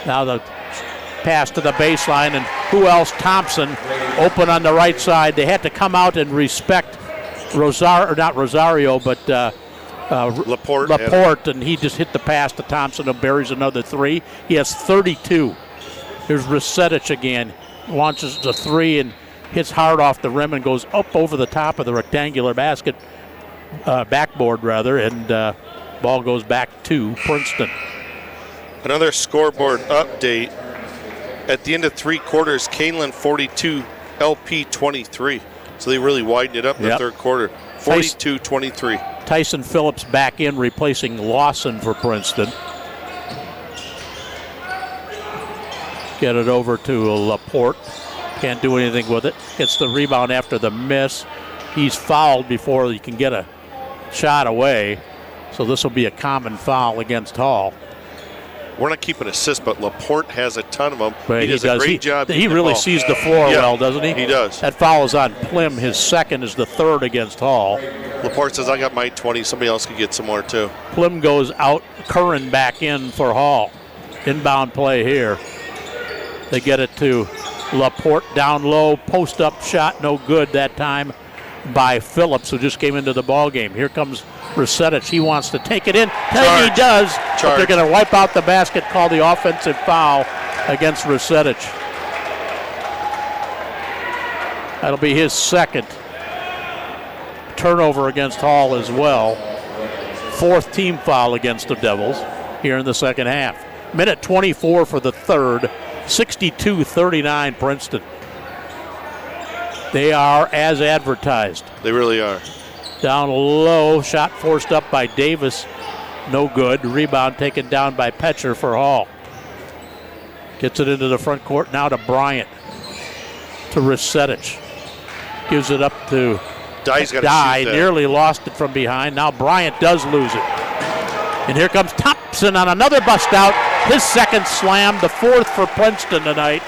Now the pass to the baseline, and who else? Thompson open on the right side. They had to come out and respect Laporte, and he just hit the pass to Thompson and buries another three. He has 32. Here's Resetich again. Launches the three and hits hard off the rim and goes up over the top of the rectangular backboard, and ball goes back to Princeton. Another scoreboard update. At the end of three quarters, Canelan 42, LP 23. So they really widened it up in the third quarter. 42-23. Tyson Phillips back in, replacing Lawson for Princeton. Get it over to Laporte. Can't do anything with it. Gets the rebound after the miss. He's fouled before he can get a shot away. So this will be a common foul against Hall. We're not keeping assists, but Laporte has a ton of them. But he does a great job. He really sees the floor well, doesn't he? He does. That foul is on Plim. His second is the third against Hall. Laporte says, I got my 20. Somebody else could get some more, too. Plim goes out. Curran back in for Hall. Inbound play here. They get it to Laporte down low. Post-up shot, no good that time by Phillips, who just came into the ball game. Here comes Resetich. He wants to take it in. And he does. But they're going to wipe out the basket, call the offensive foul against Resetich. That'll be his second turnover against Hall as well. Fourth team foul against the Devils here in the second half. Minute 24 for the third. 62-39 Princeton. They are as advertised. They really are. Down low, shot forced up by Davis. No good. Rebound taken down by Petcher for Hall. Gets it into the front court now to Bryant. To Risetich. Gives it up to Dye's got to Dye. shoot that. Nearly lost it from behind. Now Bryant does lose it. And here comes Thompson on another bust out. His second slam, the fourth for Princeton tonight.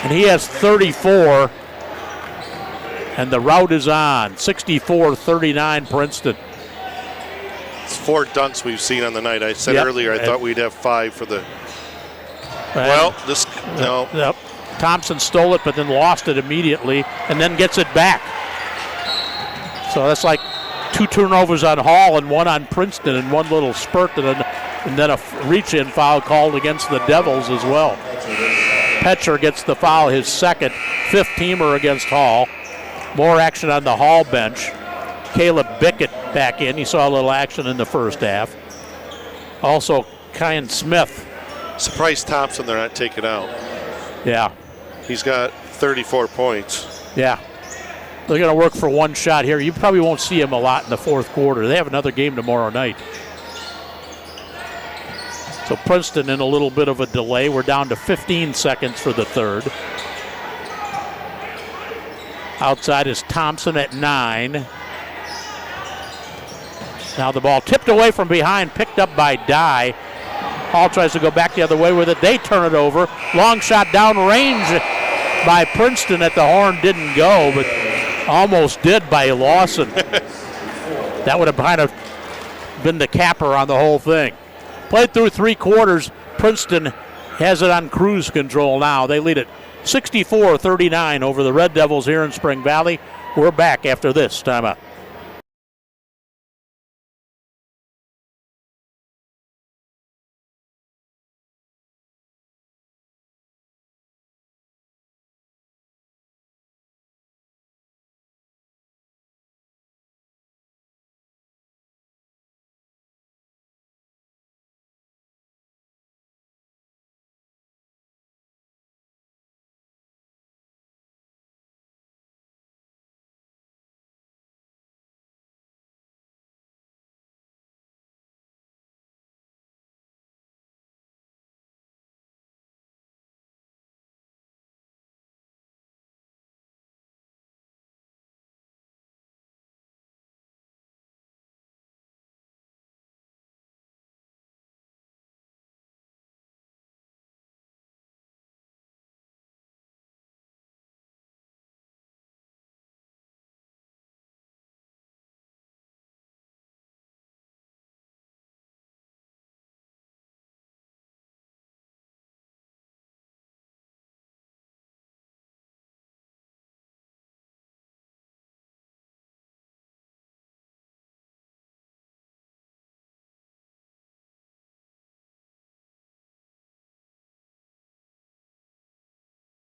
And he has 34. And the route is on. 64-39 Princeton. It's 4 dunks we've seen on the night. I said earlier I thought we'd have 5 for the. Well, this no. Yep. Thompson stole it, but then lost it immediately, and then gets it back. So that's like 2 turnovers on Hall and 1 on Princeton in one little spurt, and then a reach-in foul called against the Devils as well. Petcher gets the foul, his second, 5th-teamer against Hall. More action on the Hall bench. Caleb Bickett back in. He saw a little action in the first half. Also, Kyan Smith. Surprised Thompson they're not taking out. Yeah. He's got 34 points. Yeah. They're going to work for one shot here. You probably won't see him a lot in the fourth quarter. They have another game tomorrow night. So Princeton in a little bit of a delay. We're down to 15 seconds for the third. Outside is Thompson at 9. Now the ball tipped away from behind, picked up by Dye. Hall tries to go back the other way with it. They turn it over. Long shot down range by Princeton at the horn. Didn't go, but almost did by Lawson. That would have kind of been the capper on the whole thing. Played through 3 quarters. Princeton has it on cruise control now. They lead it 64-39 over the Red Devils here in Spring Valley. We're back after this timeout.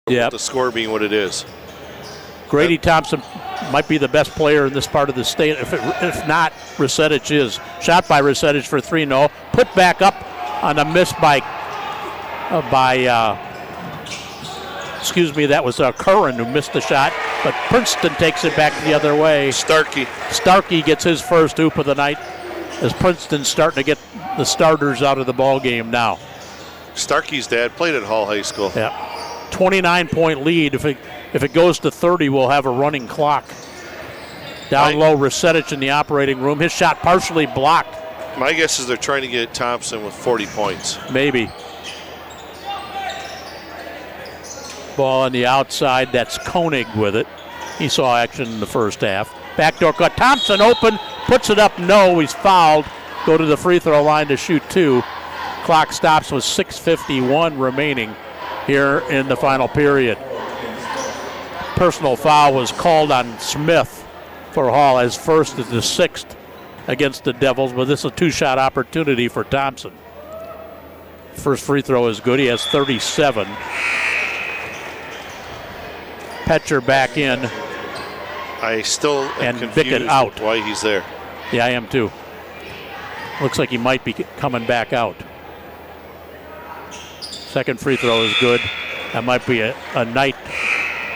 Yep. The score being what it is. Grady Thompson might be the best player in this part of the state. If not, Risetich is. Shot by Risetich for 3, no. Put back up on a miss by that was Curran who missed the shot. But Princeton takes it back the other way. Starkey gets his first hoop of the night as Princeton's starting to get the starters out of the ball game now. Starkey's dad played at Hall High School. Yeah. 29-point lead. If it goes to 30, we'll have a running clock. Down low, Risetich in the operating room. His shot partially blocked. My guess is they're trying to get Thompson with 40 points. Maybe. Ball on the outside. That's Koenig with it. He saw action in the first half. Backdoor cut. Thompson open. Puts it up. No, he's fouled. Go to the free throw line to shoot 2. Clock stops with 6:51 remaining here in the final period. Personal foul was called on Smith for Hall as first is the 6th against the Devils, but this is a 2-shot opportunity for Thompson. First free throw is good. He has 37. Petcher back in. I still am And confused Bickett out. with why he's there. Yeah, I am too. Looks like he might be coming back out. Second free throw is good. That might be a night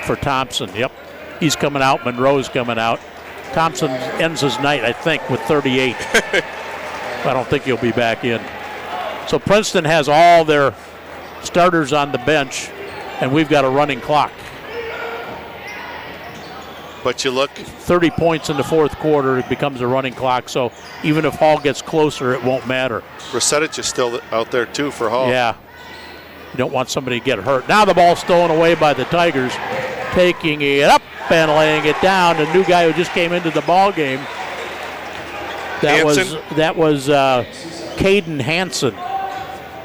for Thompson. Yep, he's coming out. Monroe's coming out. Thompson ends his night, I think, with 38. I don't think he'll be back in. So Princeton has all their starters on the bench, and we've got a running clock. But you look, 30 points in the fourth quarter, it becomes a running clock. So even if Hall gets closer, it won't matter. Resetich is still out there too for Hall. Yeah. You don't want somebody to get hurt. Now the ball's stolen away by the Tigers, taking it up and laying it down. The new guy who just came into the ball game. That was Caden Hansen.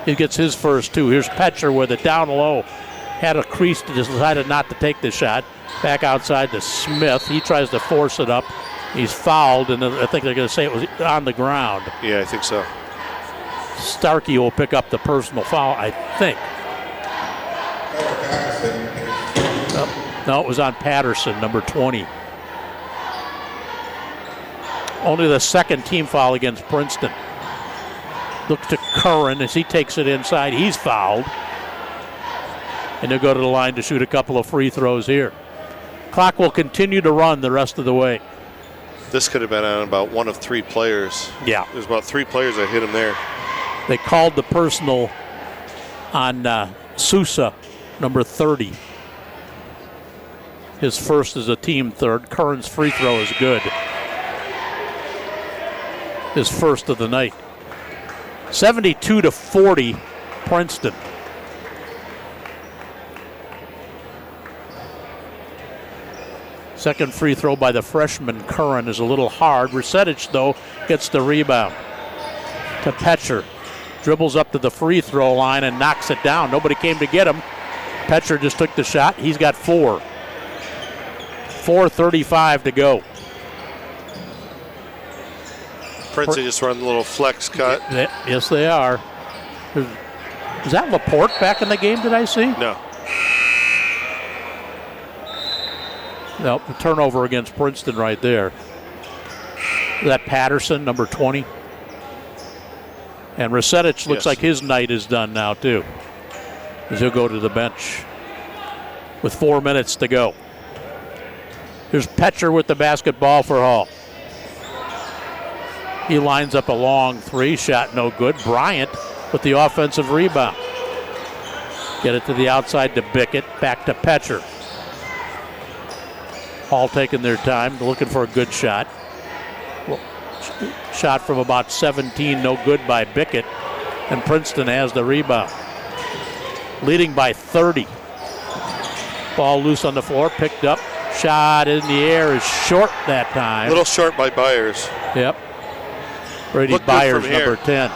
He gets his first two. Here's Petcher with it down low. Had a crease, decided not to take the shot. Back outside to Smith. He tries to force it up. He's fouled, and I think they're going to say it was on the ground. Yeah, I think so. Starkey will pick up the personal foul, I think. No, it was on Patterson, number 20. Only the second team foul against Princeton. Look to Curran as he takes it inside. He's fouled. And they'll go to the line to shoot a couple of free throws here. Clock will continue to run the rest of the way. This could have been on about one of three players. Yeah. There's about three players that hit him there. They called the personal on Sousa, number 30. His first is a team third. Curran's free throw is good. His first of the night. 72-40, Princeton. Second free throw by the freshman Curran is a little hard. Resetich, though, gets the rebound. To Petcher. Dribbles up to the free throw line and knocks it down. Nobody came to get him. Petcher just took the shot. He's got 4. 4:35 to go. Princeton just run a little flex cut. Yes, they are. Is that Laporte back in the game, did I see? No. No, the turnover against Princeton right there. Is that Patterson, number 20? And Resetich looks like his night is done now, too, as he'll go to the bench with 4 minutes to go. Here's Petcher with the basketball for Hall. He lines up a long three, shot no good. Bryant with the offensive rebound. Get it to the outside to Bickett, back to Petcher. Hall taking their time, looking for a good shot. Shot from about 17, no good by Bickett. And Princeton has the rebound. Leading by 30. Ball loose on the floor, picked up. Shot in the air is short that time. A little short by Byers. Yep. Brady Look Byers, good from number here.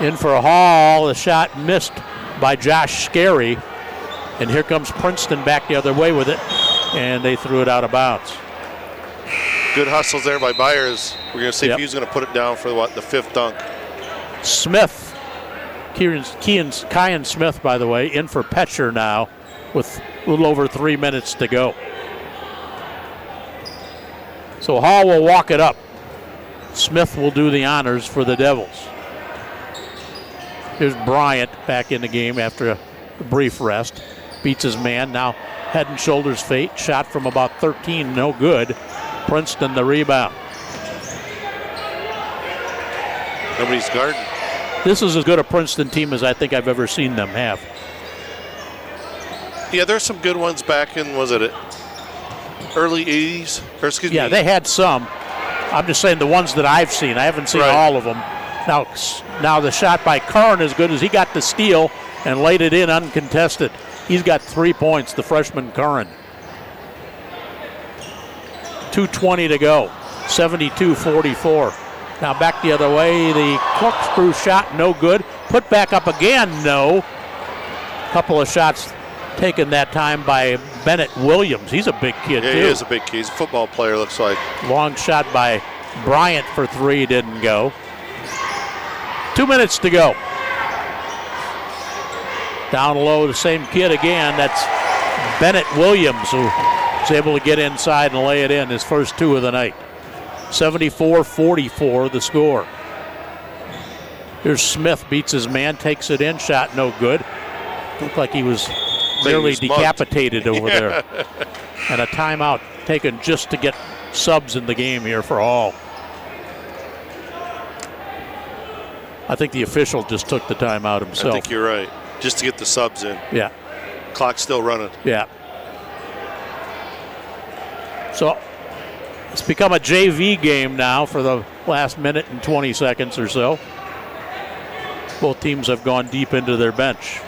10. In for Hall, the shot missed by Josh Scarry. And here comes Princeton back the other way with it. And they threw it out of bounds. Good hustles there by Byers. We're going to see Yep. if he's going to put it down for the fifth dunk. Smith, Kian Smith, by the way, in for Petcher now with a little over 3 minutes to go. So Hall will walk it up. Smith will do the honors for the Devils. Here's Bryant back in the game after a brief rest. Beats his man. Now head and shoulders fake. Shot from about 13, no good. Princeton the rebound. Nobody's guarding. This is as good a Princeton team as I think I've ever seen them have. Yeah, there's some good ones back in, was it early 80s? Or excuse me. Yeah, they had some. I'm just saying the ones that I've seen. I haven't seen all of them. Now the shot by Curran is good as he got the steal and laid it in uncontested. He's got 3 points, the freshman Curran. 2:20 to go. 72-44. Now back the other way. The corkscrew shot, no good. Put back up again, no. Couple of shots taken that time by Bennett Williams. He's a big kid, too. He is a big kid. He's a football player, looks like. Long shot by Bryant for 3, didn't go. 2 minutes to go. Down low, the same kid again. That's Bennett Williams, who was able to get inside and lay it in, his first 2 of the night. 74-44 the score. Here's Smith, beats his man, takes it in, shot no good. Looked like he was nearly decapitated over there. And a timeout taken just to get subs in the game here for Hall. I think the official just took the timeout himself. I think you're right. Just to get the subs in. Yeah. Clock's still running. Yeah. So it's become a JV game now for the last minute and 20 seconds or so. Both teams have gone deep into their bench.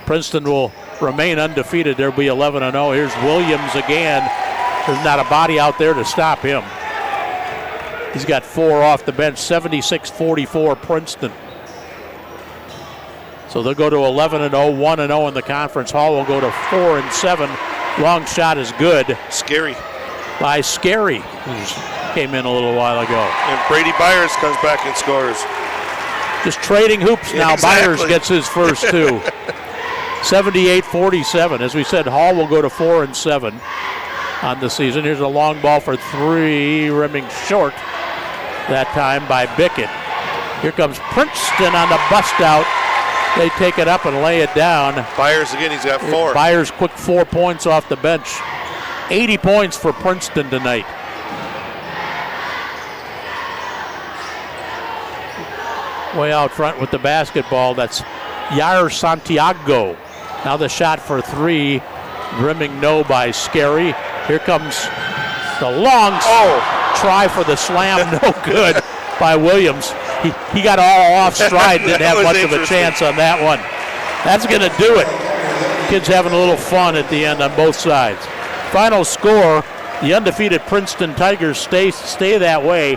Princeton will remain undefeated. They'll be 11-0. Here's Williams again. There's not a body out there to stop him. He's got 4 off the bench. 76-44 Princeton. So they'll go to 11-0, 1-0 in the conference. Hall will go to 4-7. Long shot is good. Scary. By Scary, who came in a little while ago. And Brady Byers comes back and scores. Just trading hoops now. Exactly. Byers gets his first 2. 78-47. As we said, Hall will go to 4-7 on the season. Here's a long ball for 3, rimming short that time by Bickett. Here comes Princeton on the bust out. They take it up and lay it down. Byers again, he's got 4. Byers quick 4 points off the bench. 80 points for Princeton tonight. Way out front with the basketball, that's Yair Santiago. Now the shot for 3, rimming no by Scary. Here comes the long try for the slam, no good by Williams. He got all off stride, didn't have much of a chance on that one. That's going to do it. Kids having a little fun at the end on both sides. Final score, the undefeated Princeton Tigers stay that way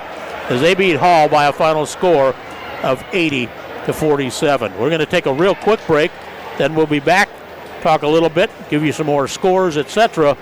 as they beat Hall by a final score of 80-47. We're going to take a real quick break, then we'll be back, talk a little bit, give you some more scores, etc.